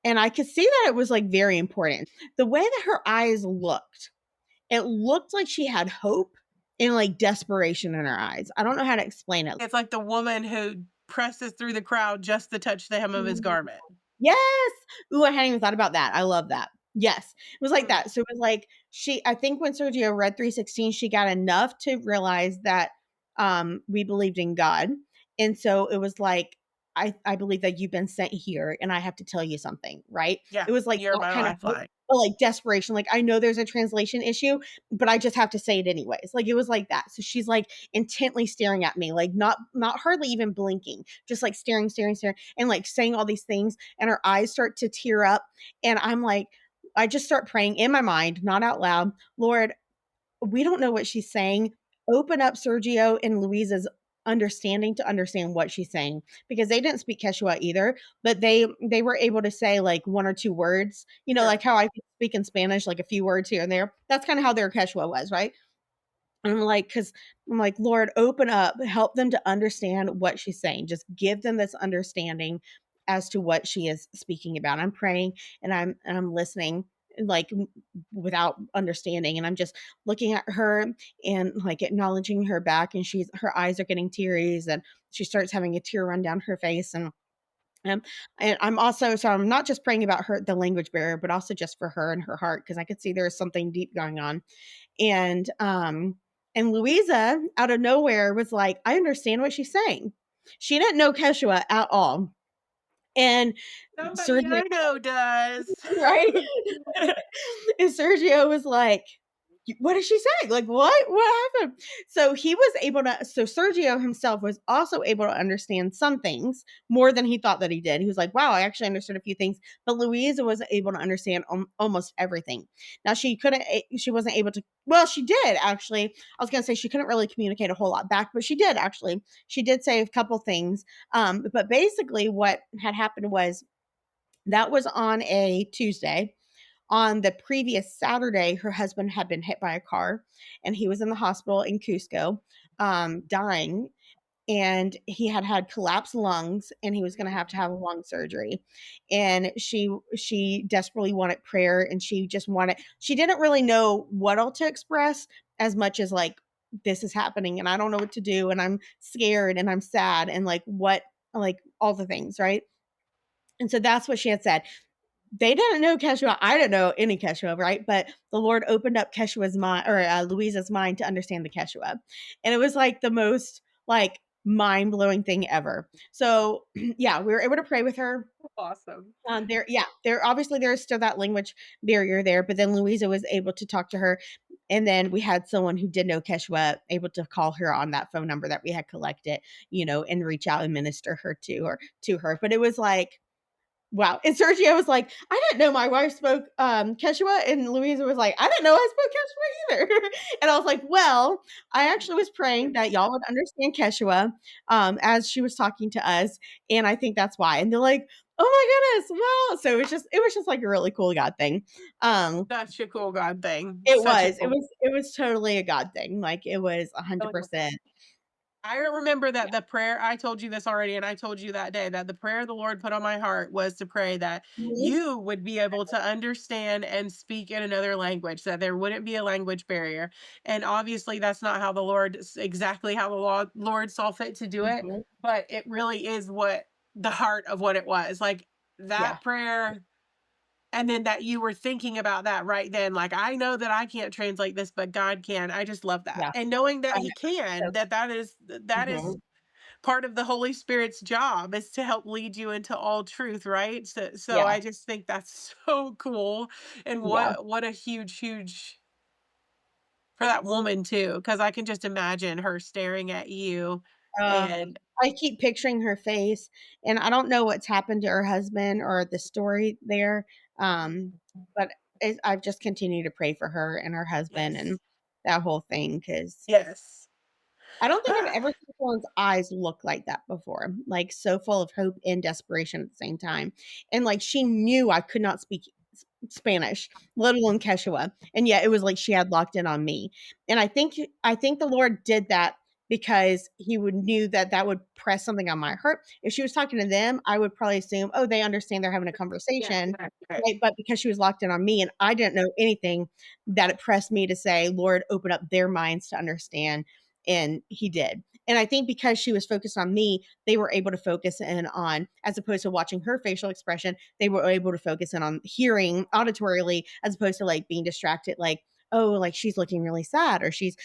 and I could see that it was like very important, the way that her eyes looked. It looked like she had hope and, like, desperation in her eyes. I don't know how to explain it. It's like the woman who presses through the crowd just to touch the hem of his garment. Yes! Ooh, I hadn't even thought about that. I love that. Yes. It was like Mm, that. So it was like I think when Sergio read 3:16, she got enough to realize that, we believed in God, and so it was like, "I believe that you've been sent here, and I have to tell you something," right? yeah, It was like you're that my kind of hope, lifeline. or like desperation, like, I know there's a translation issue, but I just have to say it anyways. Like, it was like that. So she's, like, intently staring at me, like, not hardly even blinking, just, like, staring, staring, staring, and, like, saying all these things, and her eyes start to tear up, and I'm like, I just start praying in my mind, not out loud. Lord, we don't know what she's saying. Open up Sergio and Louisa's understanding to understand what she's saying, because they didn't speak Quechua either, but they were able to say like one or two words, like Sure. how I speak in Spanish, like a few words here and there. That's kind of how their Quechua was, right? And I'm like, Lord, open up, help them to understand what she's saying. Just give them this understanding as to what she is speaking about. I'm praying and I'm listening, like without understanding, and I'm just looking at her and like acknowledging her back, and her eyes are getting teary, and she starts having a tear run down her face, um, and I'm also, so I'm not just praying about her, the language barrier, but also just for her and her heart, because I could see there's something deep going on. And Louisa out of nowhere was like, "I understand what she's saying." She didn't know Quechua at all. And Somebody Sergio, I know does. right? And Sergio was like, what did she say? Like, what happened? So he was able to, so Sergio himself was also able to understand some things more than he thought that he did. He was like, wow, I actually understood a few things, but Louisa was able to understand almost everything. Now she wasn't able to, well, she did actually. I was going to say she couldn't really communicate a whole lot back, but she did actually. She did say a couple things. But basically what had happened was that was on a Tuesday. On the previous Saturday, her husband had been hit by a car and he was in the hospital in Cusco, dying. And he had had collapsed lungs and he was going to have a lung surgery. And she desperately wanted prayer and she just wanted, she didn't really know what all to express as much as like, this is happening and I don't know what to do and I'm scared and I'm sad and like what, like all the things, right? And so that's what she had said. They didn't know Quechua. I didn't know any Quechua, right? But the Lord opened up Quechua's mind or Louisa's mind to understand the Quechua. And it was like the most like mind blowing thing ever. So yeah, we were able to pray with her. Awesome. There obviously there's still that language barrier there, but then Louisa was able to talk to her. And then we had someone who did know Quechua able to call her on that phone number that we had collected, and reach out and minister her to her. But it was like, wow. And Sergio was like, I didn't know my wife spoke Quechua. And Louisa was like, I didn't know I spoke Quechua either. And I was like, well, I actually was praying that y'all would understand Quechua as she was talking to us. And I think that's why. And they're like, oh my goodness, wow. So it was just like a really cool God thing. Um, Such a cool God thing. it Such a was. It cool was it was totally a God thing. Like it was feeling. 100%. I remember that Yeah. the prayer I told you this already, and I told you that day that the prayer the Lord put on my heart was to pray that Mhm. you would be able to understand and speak in another language, that there wouldn't be a language barrier. And obviously, that's not how the Lord, exactly how the Lord saw fit to do it, Mhm. but it really is what the heart of what it was. Like Yeah. that prayer and then that you were thinking about that right then, like, I know that I can't translate this, but God can. I just love that. Yeah. And knowing that I he know. can, that is Mhm. part of the Holy Spirit's job is to help lead you into all truth, right? So Yeah. I just think that's so cool. And Yeah. what a huge for that woman too, because I can just imagine her staring at you Uh, and I keep picturing her face, and I don't know what's happened to her husband or the story there, but I've just continued to pray for her and her husband and yes. that whole thing because Yes. I don't think I've ever seen someone's eyes look like that before, like, so full of hope and desperation at the same time, and, like, she knew I could not speak Spanish, let alone Quechua, and yet it was like she had locked in on me, and I think the Lord did that because he would knew that that would press something on my heart. If she was talking to them, I would probably assume, "Oh, they understand they're having a Yeah, conversation," right, right. right? But because she was locked in on me and I didn't know anything, that it pressed me to say, "Lord, open up their minds to understand," and he did. And I think because she was focused on me, they were able to focus in on, as opposed to watching her facial expression, they were able to focus in on hearing auditorily as opposed to like being distracted, like, oh, like she's looking really sad or she's,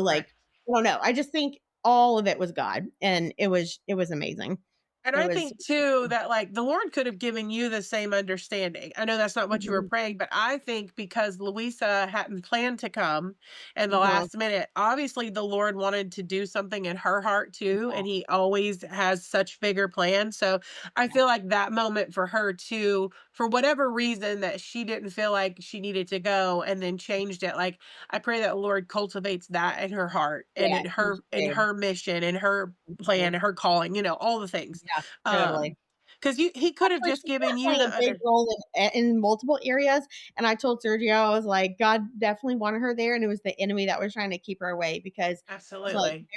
Right. like, I don't know. I just think all of it was God and it was amazing. And It I was think too that like the Lord could have given you the same understanding. I know that's not what you were Mhm, praying, but I think because Louisa hadn't planned to come in the mhm, last minute, obviously the Lord wanted to do something in her heart too. yeah, And he always has such bigger plans. So I yeah, feel like that moment for her too, for whatever reason that she didn't feel like she needed to go and then changed it. Like I pray that Lord cultivates that in her heart and yeah, he in did. her mission and her Mhm, plan, her calling, all the things. yeah, Um, totally. because he could have Actually, just she's gonna given you play the a big under role in multiple areas, and I told Sergio, I was like, "God definitely wanted her there, and it was the enemy that was trying to keep her away," because it's like absolutely.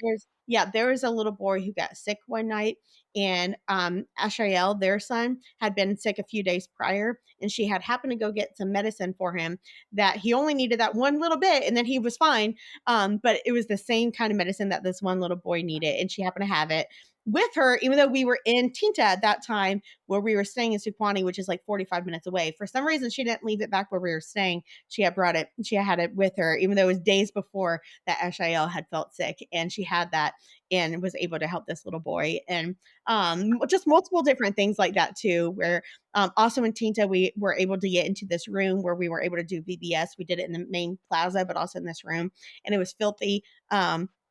there was a little boy who got sick one night, and, Ashael, their son, had been sick a few days prior, and she had happened to go get some medicine for him that he only needed that one little bit, and then he was fine, but it was the same kind of medicine that this one little boy needed, and she happened to have it, with her, even though we were in Tinta at that time, where we were staying in Suquani, which is like 45 minutes away. For some reason, she didn't leave it back where we were staying. She had it with her, even though it was days before that Ashael had felt sick, and she had that and was able to help this little boy. And just multiple different things like that too, where also in Tinta, we were able to get into this room where we were able to do VBS. We did it in the main plaza, but also in this room, and it was filthy.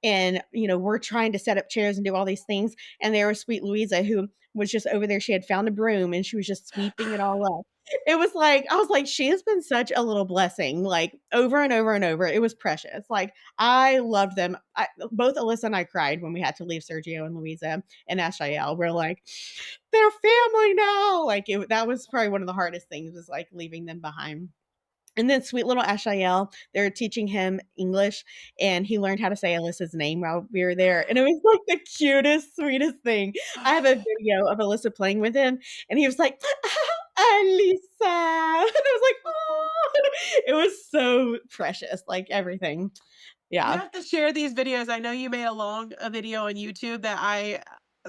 And we're trying to set up chairs and do all these things, and there was sweet Louisa who was just over there. She had found a broom and she was just sweeping it all up. It was like, I was like, she has been such a little blessing, like over and over and over. It was precious. Like, I loved them. Both Alyssa and I cried when we had to leave Sergio and Louisa and Ashael. We're like, they're family now. Like, that was probably one of the hardest things, was like leaving them behind. And then sweet little Ashael, they were teaching him English, and he learned how to say Alyssa's name while we were there. And it was like the cutest, sweetest thing. I have a video of Alyssa playing with him, and he was like, Alyssa. And I was like, oh, it was so precious, like everything. You Yeah. have to share these videos. I know you made a video on YouTube that I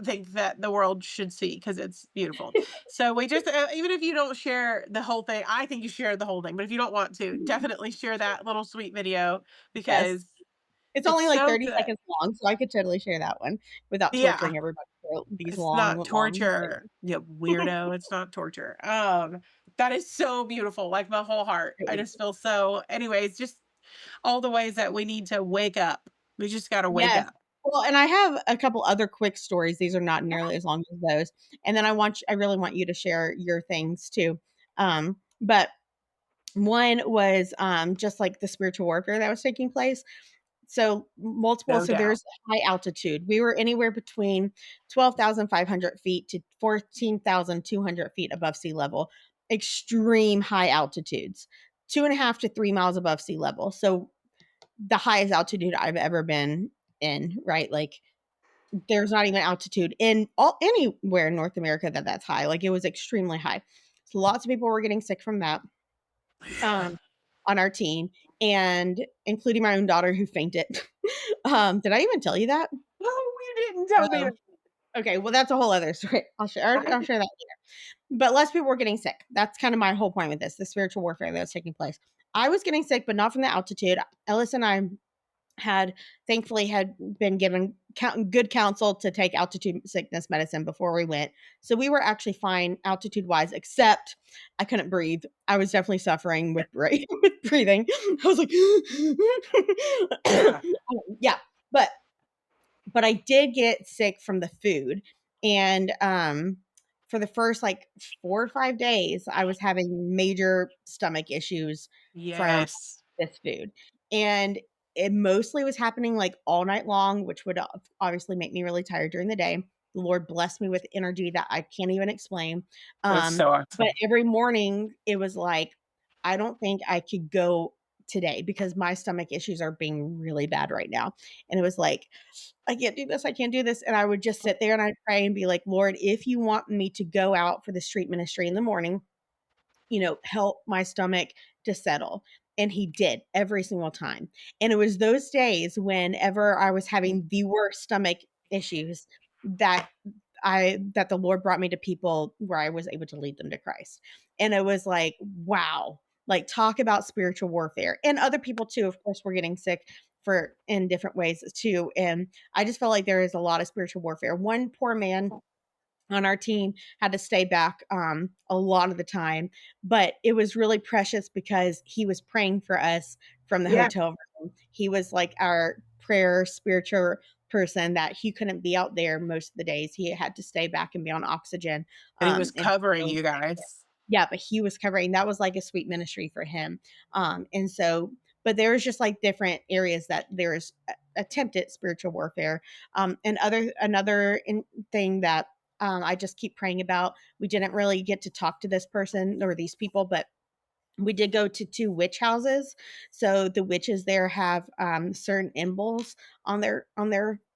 think that the world should see because it's beautiful. So we just even if you don't share the whole thing, I think you share the whole thing. But if you don't want to, definitely share that little sweet video Yes. because It's it's only like so 30 good. seconds long, so I could totally share that one without Yeah, torturing everybody for these it's long, not long torture, you weirdo. It's not torture. That is so beautiful. Like my whole heart. I videos. just feel so. Anyways, just all the ways that we need to wake up. We just got to wake Yes. up. Well, and I have a couple other quick stories. These are not nearly as long as those. And then I really want you to share your things too. But one was just like the spiritual warfare that was taking place. No So doubt. there's high altitude. We were anywhere between 12,500 feet to 14,200 feet above sea level, extreme high altitudes, 2.5 to 3 miles above sea level. So the highest altitude I've ever been in, right? Like, there's not even altitude in anywhere in North America that's high. Like, it was extremely high. So lots of people were getting sick from that um, on our team, and including my own daughter who fainted. Did I even tell you that? No, you didn't tell me Oh, okay. Well, that's a whole other story. I'll that. share that later. But lots of people were getting sick. That's kind of my whole point with this, the spiritual warfare that was taking place. I was getting sick, but not from the altitude. Ellis and I had thankfully had been given good counsel to take altitude sickness medicine before we went. So we were actually fine altitude wise, except I couldn't breathe. I was definitely suffering with, with breathing. I was like, Yeah. yeah, but I did get sick from the food. And for the first like 4 or 5 days, I was having major stomach issues from Yes. this food. And it mostly was happening like all night long, which would obviously make me really tired during the day. The Lord blessed me with energy that I can't even explain. That's Um, so but awesome. every morning it was like, I don't think I could go today because my stomach issues are being really bad right now. And it was like, I can't do this. I can't do this. And I would just sit there and I'd pray and be like, Lord, if you want me to go out for the street ministry in the morning, help my stomach to settle. And he did every single time. And it was those days whenever I was having the worst stomach issues that that the Lord brought me to people where I was able to lead them to Christ. And it was like, wow, like talk about spiritual warfare. And other people too, of course, were getting sick for in different ways too. And I just felt like there is a lot of spiritual warfare. One poor man on our team had to stay back a lot of the time, but it was really precious because he was praying for us from the Yeah. hotel room. He was like our prayer spiritual person that he couldn't be out there most of the days. He had to stay back and be on oxygen. And he was And covering so you guys. yeah, but he was covering, that was like a sweet ministry for him. And so, but there was just like different areas that there's attempted spiritual warfare. And thing that I just keep praying about. We didn't really get to talk to this person or these people, but we did go to two witch houses. So the witches there have certain symbols on their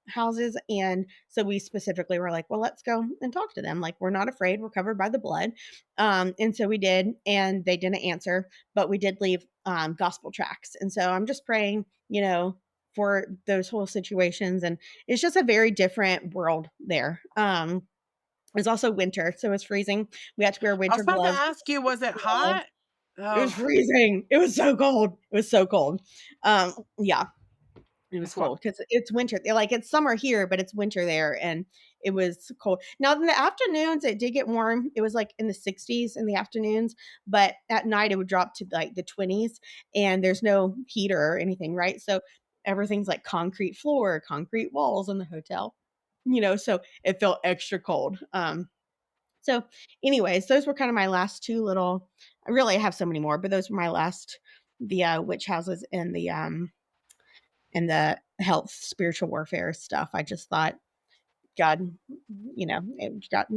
houses, and so we specifically were like, well, let's go and talk to them. Like, we're not afraid, we're covered by the blood. And so we did, and they didn't answer, but we did leave gospel tracks. And so I'm just praying, for those whole situations, and it's just a very different world there. It's also winter, so it's freezing. We had to wear I was winter about to gloves. ask you, was it hot? It was Oh, freezing. It was so cold. It was so cold. Yeah, it was that's wild. cold because it's winter. Like, it's summer here, but it's winter there, and it was cold. Now, in the afternoons, it did get warm. It was like in the 60s in the afternoons, but at night it would drop to like the 20s, and there's no heater or anything, right? So everything's like concrete floor, concrete walls in the hotel, so it felt extra cold. So, anyways, those were kind of my last two little. I really have so many more, but those were my last, the witch houses and the health spiritual warfare stuff. I just thought God,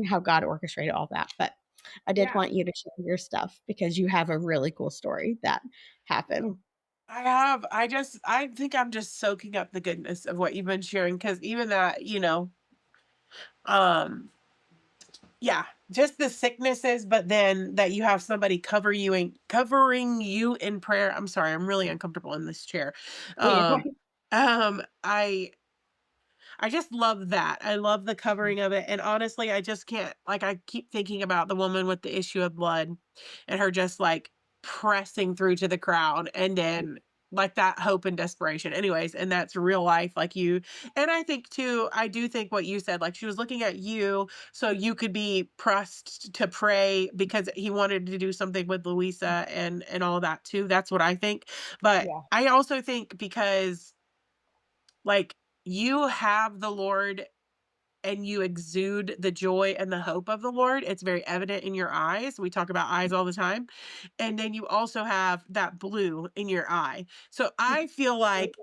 how God orchestrated all that. But I did Yeah. want you to share your stuff because you have a really cool story that happened. I think I'm just soaking up the goodness of what you've been sharing, because even that, um, yeah, just the sicknesses, but then that you have somebody covering you in prayer. I'm sorry, I'm really uncomfortable in this chair. Oh, you're Um, fine. I just love that. I love the covering of it. And honestly, I just can't, like, I keep thinking about the woman with the issue of blood and her just like pressing through to the crowd, and then like that hope and desperation. Anyways, and that's real life, like you. And I think too, I do think what you said, like she was looking at you so you could be pressed to pray because he wanted to do something with Louisa and all that too. That's what I think. But Yeah. I also think because like you have the Lord and you exude the joy and the hope of the Lord. It's very evident in your eyes. We talk about eyes all the time. And then you also have that blue in your eye. So I feel like,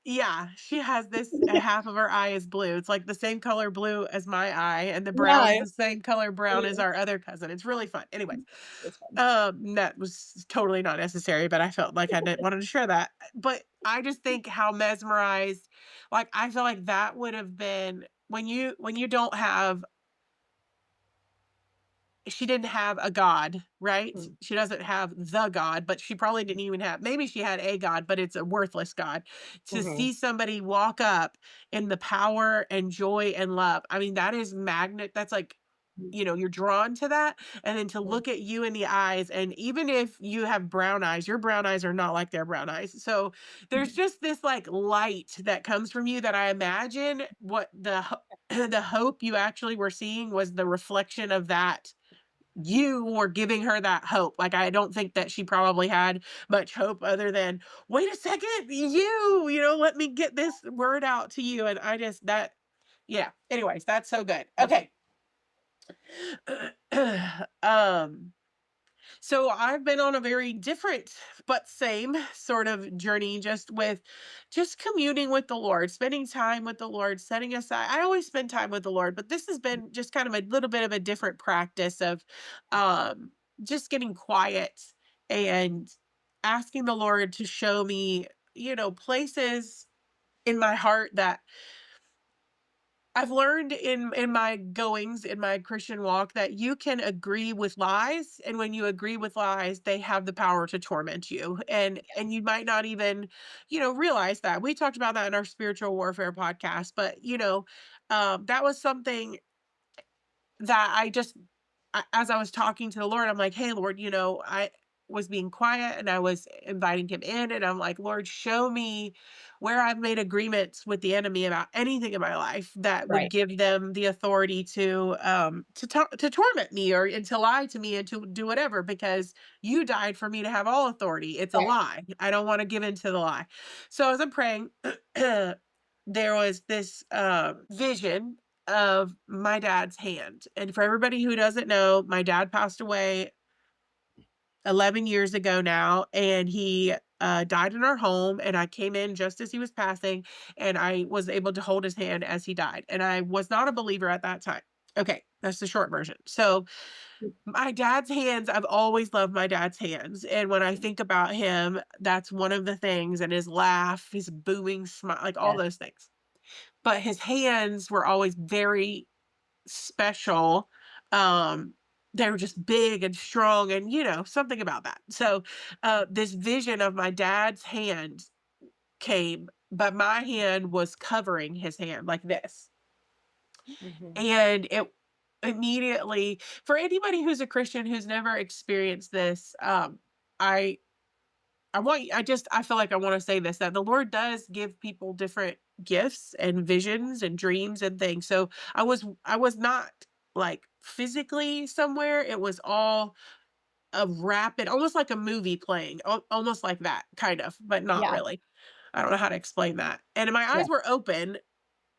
yeah, she has this, a half of her eye is blue. It's like the same color blue as my eye, and the brown is Yeah. the same color brown as our other cousin. It's really fun. Anyways, It's fun. that was totally not necessary, but I felt like I didn't wanted to share that. But I just think how mesmerized, like I feel like that would have been when you don't have, she didn't have a god, right? Mm. She doesn't have the God, but she probably didn't even have, maybe she had a God, but it's a worthless God. To Mhm. see somebody walk up in the power and joy and love, I mean, that is magnet. That's like, you're drawn to that. And then to Mhm. look at you in the eyes, and even if you have brown eyes, your brown eyes are not like their brown eyes. So there's just this like light that comes from you that I imagine what the hope you actually were seeing was the reflection of that. You were giving her that hope. Like, I don't think that she probably had much hope other than, "Wait a second, let me get this word out to you." And I just that yeah. Anyways, that's so good. Okay. Um so I've been on a very different but same sort of journey, just with just communing with the Lord, spending time with the Lord, setting aside. I always spend time with the Lord, but this has been just kind of a little bit of a different practice of um just getting quiet and asking the Lord to show me, places in my heart that I've learned in my goings in my Christian walk that you can agree with lies, and when you agree with lies, they have the power to torment you, and you might not even, realize that. We talked about that in our spiritual warfare podcast, but that was something that I just as I was talking to the Lord, I'm like, "Hey, Lord, I was being quiet and I was inviting him in, and I'm like, Lord, show me where I've made agreements with the enemy about anything in my life that would Right. give them the authority to torment me, or and to lie to me and to do whatever, because you died for me to have all authority. It's a Right. lie. I don't want to give into the lie." So as I'm praying, there was this vision of my dad's hand. And for everybody who doesn't know, my dad passed away 11 years ago now, and he died in our home. And I came in just as he was passing, and I was able to hold his hand as he died. And I was not a believer at that time. Okay, that's the short version. So, my dad's hands, I've always loved my dad's hands. And when I think about him, that's one of the things, and his laugh, his booming smile, like all Yes. those things. But his hands were always very special. Um, they were just big and strong, and something about that. So this vision of my dad's hand came, but my hand was covering his hand like this. Mhm. And it immediately, for anybody who's a Christian who's never experienced this, I I feel like I want to say this, that the Lord does give people different gifts and visions and dreams and things. So I was not like physically somewhere. It was all a rapid, almost like a movie playing, almost like that kind of, but not Yeah, really. I don't know how to explain that. And my yeah. eyes were open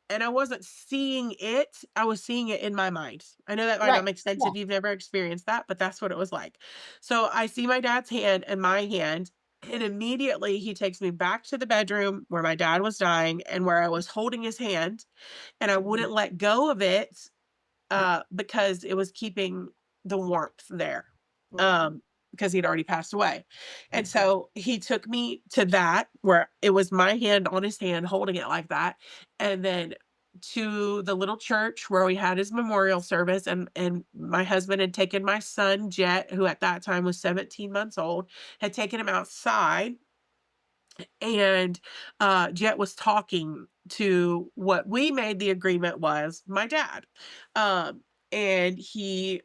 and I wasn't seeing it. I was seeing it in my mind. I know that might not Right. make sense Yeah. if you've never experienced that, but that's what it was like. So I see my dad's hand and my hand, and immediately he takes me back to the bedroom where my dad was dying and where I was holding his hand, and I Mhm. wouldn't let go of it because it was keeping the warmth there, Mhm. um, because he'd already passed away. And Mhm. so he took me to that where it was my hand on his hand holding it like that, and then to the little church where we had his memorial service, and my husband had taken my son Jet, who at that time was 17 months old, had taken him outside, and Jet was talking to what we made the agreement was my dad. And he,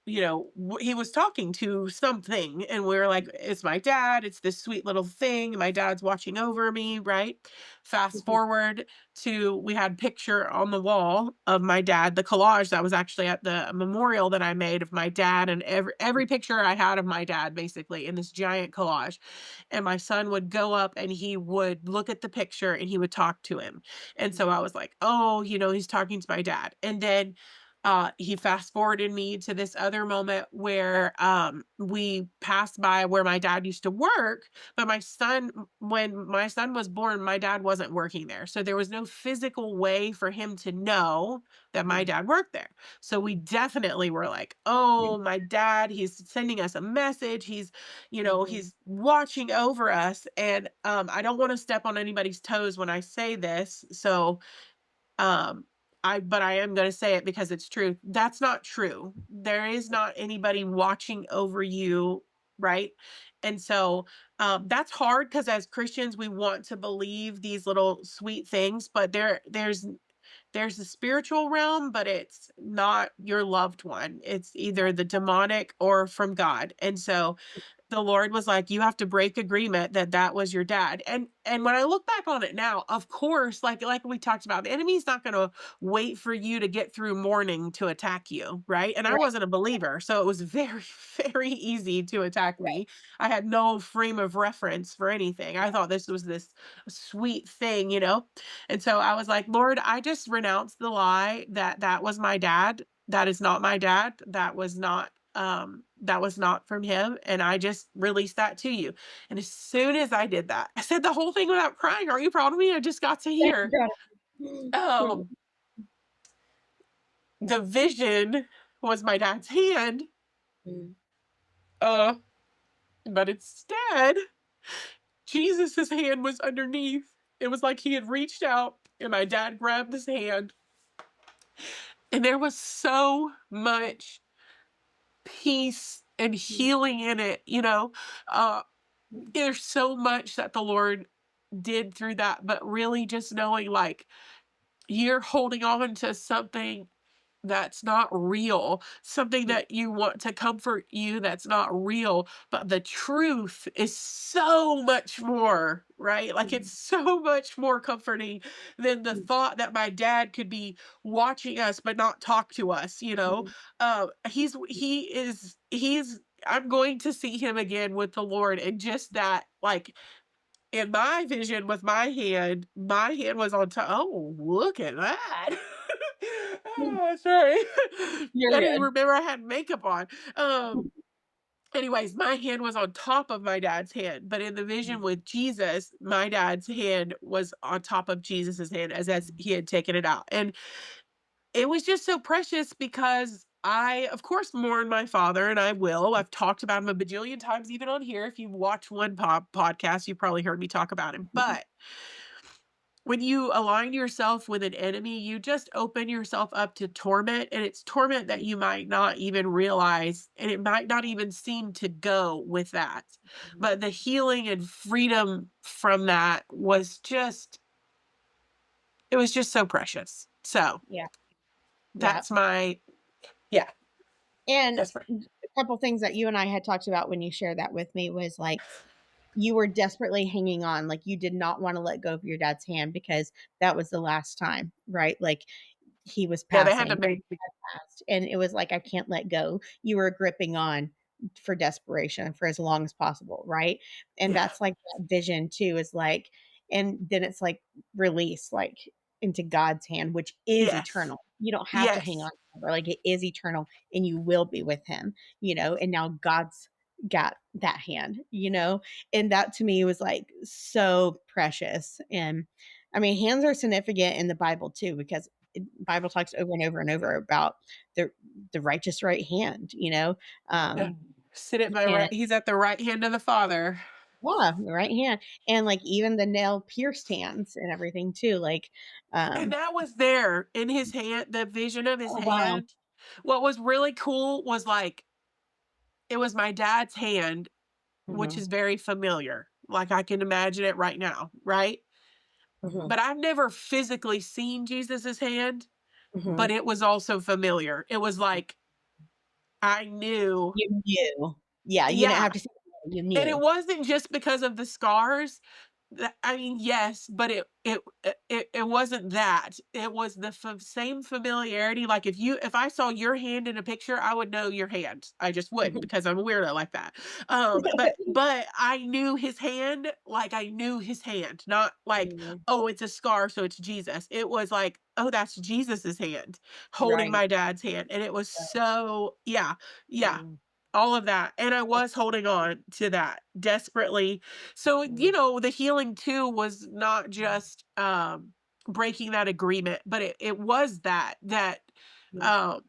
he was talking to something, and we were like, it's my dad. It's this sweet little thing. My dad's watching over me, right? Fast Mhm. forward to we had picture on the wall of my dad, the collage that was actually at the memorial that I made of my dad, and every picture I had of my dad basically in this giant collage. And my son would go up and he would look at the picture and he would talk to him. And so I Mhm. was like, oh, he's talking to my dad. And then he fast forwarded me to this other moment where we passed by where my dad used to work, but when my son was born, my dad wasn't working there. So there was no physical way for him to know that my Mhm. dad worked there. So we definitely were like, Mhm. oh, my dad, he's sending us a message. Mhm. He's watching over us. And I don't want to step on anybody's toes when I say this. So um but I am going to say it because it's true. That's not true. There is not anybody watching over you, right? And so that's hard because as Christians we want to believe these little sweet things, but there's the spiritual realm, but it's not your loved one. It's either the demonic or from God. And so the Lord was like, "You have to break agreement that that was your dad." And when I look back on it now, of course, like we talked about, the enemy's not gonna wait for you to get through mourning to attack you, right? And I Right. wasn't a believer, so it was very, very easy to attack Right. me. I had no frame of reference for anything. I thought this was this sweet thing, you know? And so I was like, "Lord, I just renounce the lie that that was my dad. That is not my dad. That was not from him, and I just released that to you." And as soon as I did that, I said the whole thing without crying. Aren't you proud of me? I just got to Thank hear. God. Um, the vision was my dad's hand, Mhm. uh, but instead, Jesus's hand was underneath. It was like he had reached out and my dad grabbed his hand, and there was so much peace and Mhm. healing in it, Uh, there's so much that the Lord did through that, but really just knowing like you're holding on to something that's not real, something Mhm. that you want to comfort you that's not real, but the truth is so much more, right? Like it's Mhm. so much more comforting than the Mhm. thought that my dad could be watching us but not talk to us, you know? Mhm. He's I'm going to see him again with the Lord, and just that, like, in my vision with my hand was on top. Oh, look at that. Mhm. Oh, sorry. You're I didn't good. remember I had makeup on. Anyways, my hand was on top of my dad's hand, but in the vision Mhm. with Jesus, my dad's hand was on top of Jesus's hand as he had taken it out. And it was just so precious because I, of course, mourn my father, and I will. I've talked about him a bajillion times, even on here. If you've watched one podcast, you've probably heard me talk about him. Mhm. But when you align yourself with an enemy, you just open yourself up to torment, and it's torment that you might not even realize, and it might not even seem to go with that. Mhm. But the healing and freedom from that was just. it was just so precious. So Yeah. Yeah. that's my yeah, And that's my a couple things that you and I had talked about when you shared that with me was like you were desperately hanging on, like you did not want to let go of your dad's hand because that was the last time, right? Like he was yeah, they had to passing make fast, and it was like, I can't let go. You were gripping on for desperation for as long as possible, right? And yeah. that's like that vision too, is like, and then it's like release, like into God's hand, which is Yes. eternal. You don't have to hang Yes. on forever. Like it is eternal and you will be with him, and now God's got that hand, and that to me was like so precious. And I mean, hands are significant in the Bible too, because Bible talks over and over and over about the righteous right hand, Yeah. um, Sit at my and right, he's at the right hand of the Father. yeah, the right hand, and like even the nail pierced hands and everything too, like, And um, that was there in his hand, the vision of his oh wow, hand. What was really cool was, like, it was my dad's hand, which hmm is very familiar. Like, I can imagine it right now, right? hmm But I've never physically seen Jesus's hand, hmm but it was also familiar. It was like I knew. you knew, yeah, you didn't Yeah, have to see it, you and it knew. wasn't just because of the scars. I mean, yes, but it wasn't that. It was the same familiarity. Like if I saw your hand in a picture, I would know your hand. I just would because I'm a weirdo like that. But I knew his hand like I knew his hand, not like, Mhm. oh, it's a scar, so it's Jesus. It was like, oh, that's Jesus's hand holding Right, my dad's hand, and it was right, so yeah, yeah, mm, all of that, and I was holding on to that desperately. So, mm, the healing too was not just, breaking that agreement, but it was that, mm, um,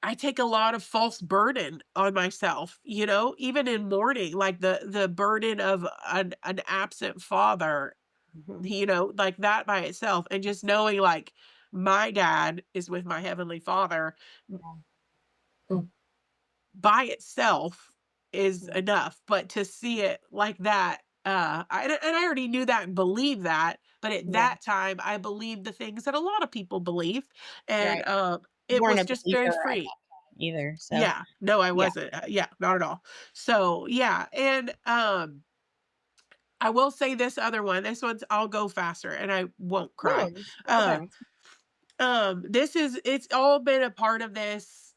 I take a lot of false burden on myself, even in mourning, like the burden of an absent father, mhm, like that by itself, and just knowing like my dad is with my heavenly father yeah, by itself is yeah, enough, but to see it like that, I already knew that and believed that, but at yeah, that time, I believed the things that a lot of people believe, and, right. You it weren't was a just very believer at free. that time either, so, Yeah. No, I yeah. wasn't, yeah, not at all. So, yeah, and, I will say this other one, this one's I'll go faster and I won't cry. No, take your Uh, time. it's all been a part of this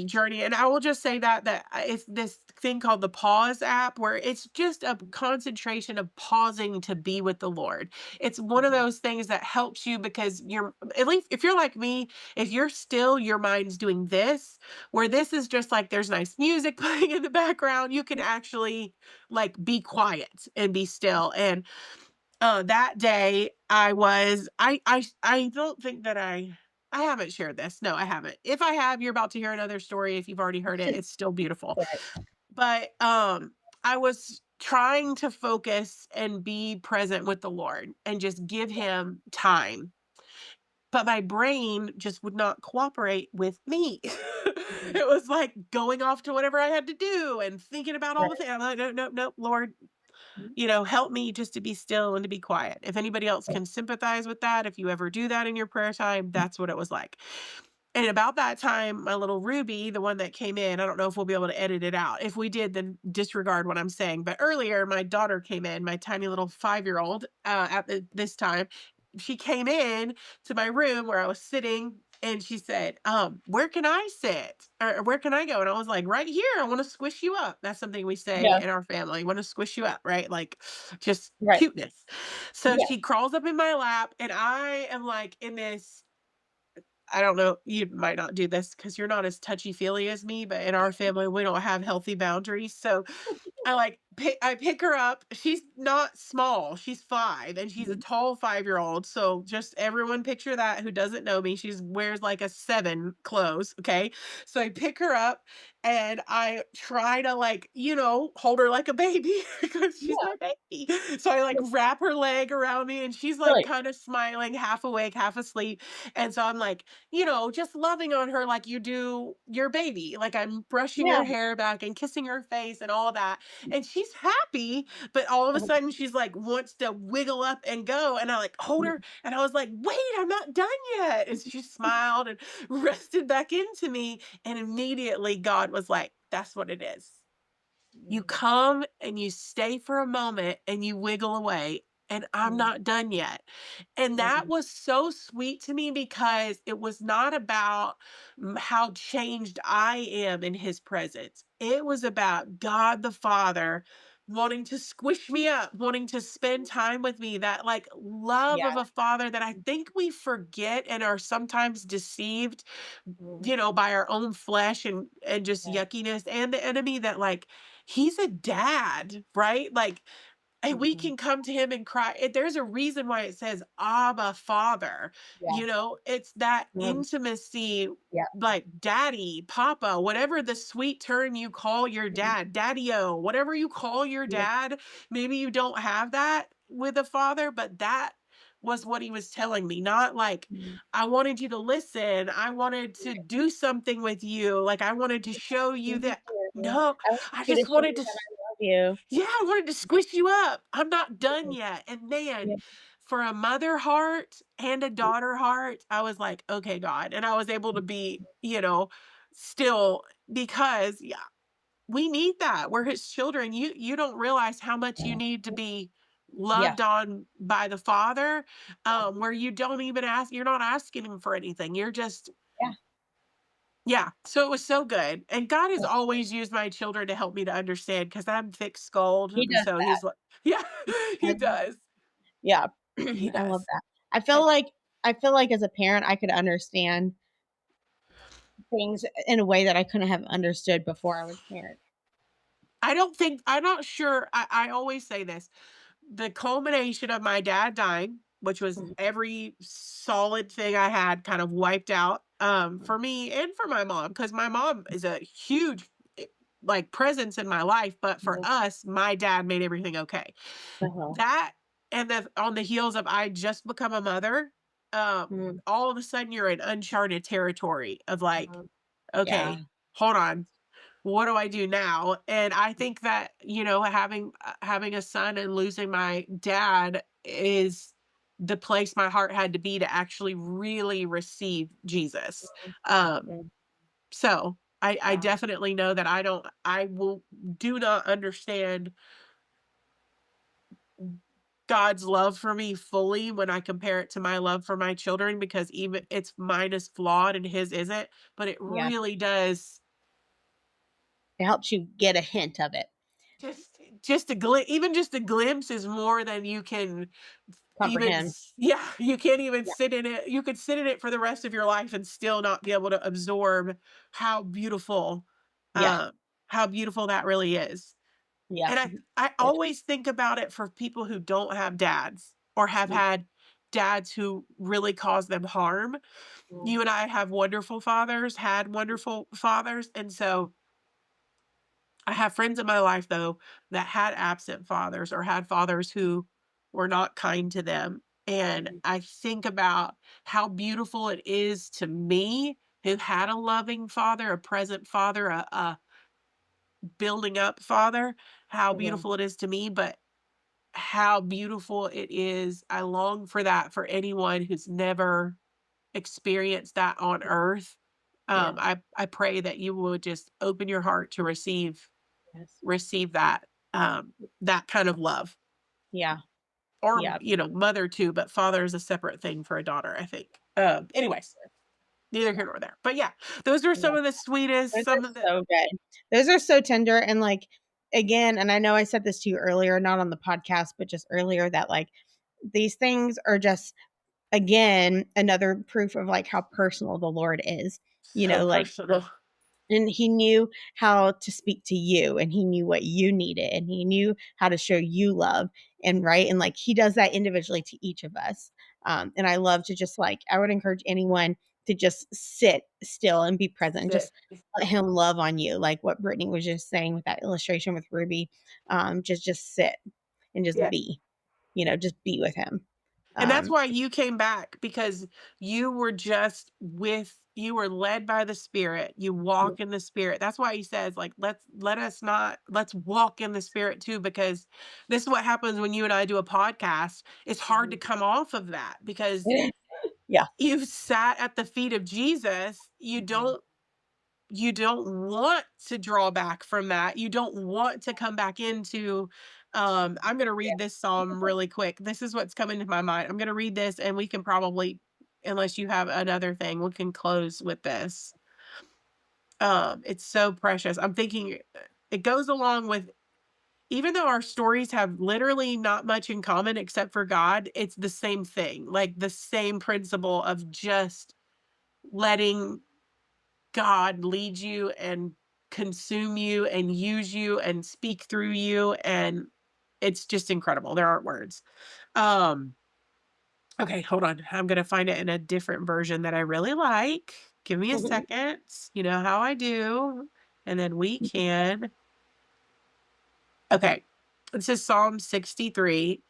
journey, and I will just say that it's this thing called the pause app where it's just a concentration of pausing to be with the Lord. It's one of Mhm, those things that helps you because you're, at least if you're like me, if you're still, your mind's doing this, where this is just like there's nice music playing in the background, you can actually like be quiet and be still. And that day I don't think that I haven't shared this. No, I haven't. If I have, you're about to hear another story. If you've already heard it, it's still beautiful. right, But, I was trying to focus and be present with the Lord and just give him time, but my brain just would not cooperate with me. mhm, It was like going off to whatever I had to do and thinking about all the right, things. I'm like, "No, no, no, Lord, mhm, help me just to be still and to be quiet." If anybody else can sympathize with that, if you ever do that in your prayer time, that's what it was like. And about that time, my little Ruby, the one that came in, I don't know if we'll be able to edit it out. If we did, then disregard what I'm saying. But earlier, my daughter came in, my tiny little 5-year-old, at this time. She came in to my room where I was sitting and she said, where can I sit? Or where can I go? And I was like, right here. I want to squish you up. That's something we say yeah, in our family. Want to squish you up, right? Like just right, cuteness. So yeah, she crawls up in my lap and I am like in this, I don't know, you might not do this because you're not as touchy-feely as me, but in our family, we don't have healthy boundaries, so I pick her up. She's not small, she's 5, and she's a mhm, tall 5-year-old, so just everyone picture that who doesn't know me, she's wears like a 7 clothes, okay? So I pick her up, and I try to, like, hold her like a baby because she's yeah, my baby. So I, like, wrap her leg around me, and she's, like, right, kinda smiling, half awake, half asleep, and so I'm like, just loving on her like you do your baby. Like I'm brushing yeah, her hair back and kissing her face and all that. And she's happy, but all of a sudden she's like wants to wiggle up and go. And I like hold her and I was like, wait, I'm not done yet. And she smiled and rested back into me. And immediately God was like, that's what it is. You come and you stay for a moment and you wiggle away, and I'm not done yet. And that was so sweet to me because it was not about how changed I am in his presence. It was about God the Father wanting to squish me up, wanting to spend time with me, that like love Yeah. of a father that I think we forget and are sometimes deceived, Mhm. you know, by our own flesh and just Yeah. yuckiness and the enemy, that like he's a dad, right? Like, and we Mhm. can come to him and cry. There's a reason why it says Abba Father. Yeah. You know, it's that Mhm. intimacy, Yeah. like daddy, papa, whatever the sweet term you call your Mhm. dad, daddy-o, whatever you call your Yeah. dad. Maybe you don't have that with a father, but that was what he was telling me. Not like, Mhm. I wanted you to listen. I wanted to do something with you. Like, I wanted to show you that. Yeah. No, I want I you to just show wanted you to that I love you. yeah, I wanted to squish you up. I'm not done Mhm. yet. And man, Yeah. for a mother heart and a daughter heart, I was like, okay, God. And I was able to be, you know, still, because yeah, we need that. We're his children. You don't realize how much you need to be Yeah. loved on by the father, where you don't even ask, you're not asking him for anything. You're just Yeah. yeah, so it was so good, and God has Yeah. always used my children to help me to understand because 'cause I'm thick-skulled, He and does so that. he's like yeah, I he does, Yeah. he I love does, that. and I feel like as a parent, I could understand things in a way that I couldn't have understood before I was a parent. I'm not sure, I always say this, the culmination of my dad dying, which was Mhm. every solid thing I had kind of wiped out, for me and for my mom, because my mom is a huge, like, presence in my life, but for Mhm. us, my dad made everything okay. Uh-huh. That and then on the heels of I just become a mother, Mhm. all of a sudden you're in uncharted territory of like, Mhm. Yeah. okay, hold on, what do I do now? And I think that, you know, having a son and losing my dad is the place my heart had to be to actually really receive Jesus. Um, Mhm. so I Yeah. definitely know that I will do not understand God's love for me fully when I compare it to my love for my children, because even it's mine is flawed and his isn't, but it Yeah. really does It helps you get a hint of it. just a glimpse, even just a glimpse is more than you can even Comprehend. yeah, you can't even Yeah. sit in it. You could sit in it for the rest of your life and still not be able to absorb how beautiful, Yeah. uh, how beautiful that really is. Yeah. And I It always think about it for people who don't have dads or have is. had dads who really cause them harm. Mhm. You and I have wonderful fathers, had wonderful fathers, and so I have friends in my life though that had absent fathers or had fathers who were not kind to them. And Mhm. I think about how beautiful it is to me who had a loving father, a present father, a building up father, how Mhm. beautiful it is to me, but how beautiful it is. I long for that for anyone who's never experienced that on earth. Yeah. I pray that you would just open your heart to Yes. receive that, that kind of love. Yeah. Or, Yeah. you know, mother too, but father is a separate thing for a daughter, I think. Anyways, neither Yeah. here nor there. But yeah, those are I some love of the sweetest, those some of are the so good. Those are so tender and, like, again, and I know I said this to you earlier, not on the podcast, but just earlier that, like, these things are just, again, another proof of, like, how personal the Lord is. You so know, like, personal. and he knew how to speak to you, and he knew what you needed, and he knew how to show you love, and right, and like he does that individually to each of us. And I love to just like I would encourage anyone to just sit still and be present and Shit. just let him love on you, like what Brittany was just saying with that illustration with Ruby. Just sit and just Yeah. be, just be with him. And that's um why you came back, because you were just with you were led by the Spirit. You walk in the Spirit. That's why he says, like, let's walk in the Spirit too, because this is what happens when you and I do a podcast. It's hard to Mhm. come off of that because Yeah. you've sat at the feet of Jesus. Mhm. You don't want to draw back from that. You don't want to come back into I'm going to read Yeah. this psalm really quick. This is what's coming to my mind. I'm going to read this and we can probably, unless you have another thing, we can close with this. It's so precious. I'm thinking it goes along with, even though our stories have literally not much in common except for God, it's the same thing. Like the same principle of just letting God lead you and consume you and use you and speak through you, and it's just incredible. There aren't words. Um, okay, hold on. I'm gonna find it in a different version that I really like. Give me a second. You know how I do. And then we can. Okay. This is Psalm 63.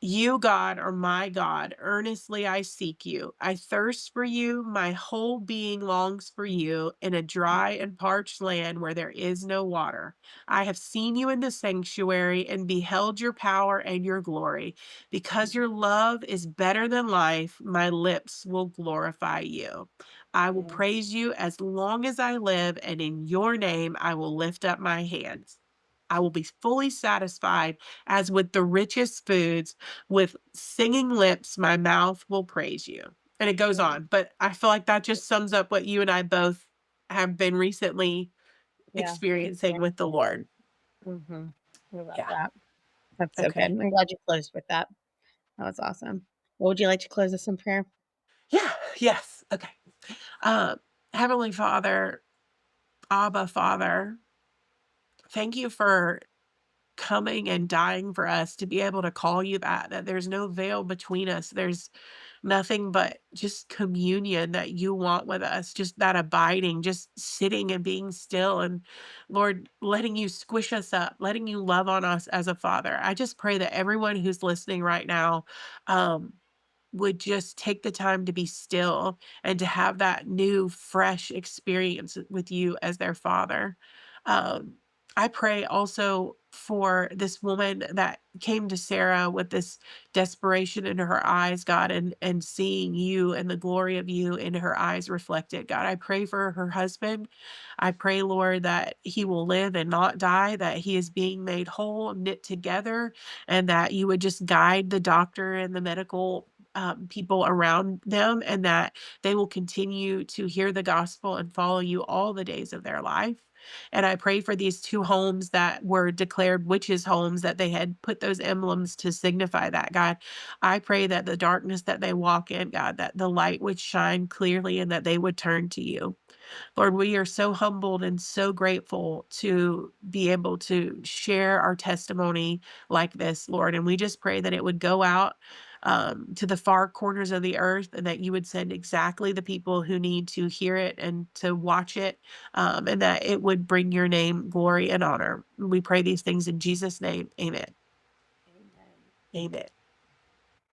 You, God, are my God. Earnestly I seek you. I thirst for you. My whole being longs for you in a dry and parched land where there is no water. I have seen you in the sanctuary and beheld your power and your glory. Because your love is better than life, my lips will glorify you. I will Mhm. praise you as long as I live, and in your name I will lift up my hands. I will be fully satisfied as with the richest foods. With singing lips, my mouth will praise you. And it goes Mhm. on, but I feel like that just sums up what you and I both have been recently Yeah. experiencing with the Lord. Mhm. I love Yeah. that. That's so good. Okay. I'm glad you closed with that. That was awesome. What would you like to close us in prayer? Yeah. Yes. Okay. Um, Heavenly Father, Abba Father, thank you for coming and dying for us to be able to call you that there's no veil between us. There's nothing but just communion that you want with us, just that abiding, just sitting and being still. And Lord, letting you squish us up, letting you love on us as a father. I just pray that everyone who's listening right now, um, would just take the time to be still and to have that new, fresh experience with you as their father. Um, I pray also for this woman that came to Sarah with this desperation in her eyes, God, and seeing you and the glory of you in her eyes reflected. God, I pray for her husband. I pray, Lord, that he will live and not die, that he is being made whole, knit together, and that you would just guide the doctor and the medical people around them, and that they will continue to hear the gospel and follow you all the days of their life. And I pray for these two homes that were declared witches' homes, that they had put those emblems to signify that, God. I pray that the darkness that they walk in, God, that the light would shine clearly and that they would turn to you. Lord, we are so humbled and so grateful to be able to share our testimony like this, Lord. And we just pray that it would go out to the far corners of the earth, and that you would send exactly the people who need to hear it and to watch it, and that it would bring your name glory and honor. We pray these things in Jesus' name. Amen. Amen. Amen.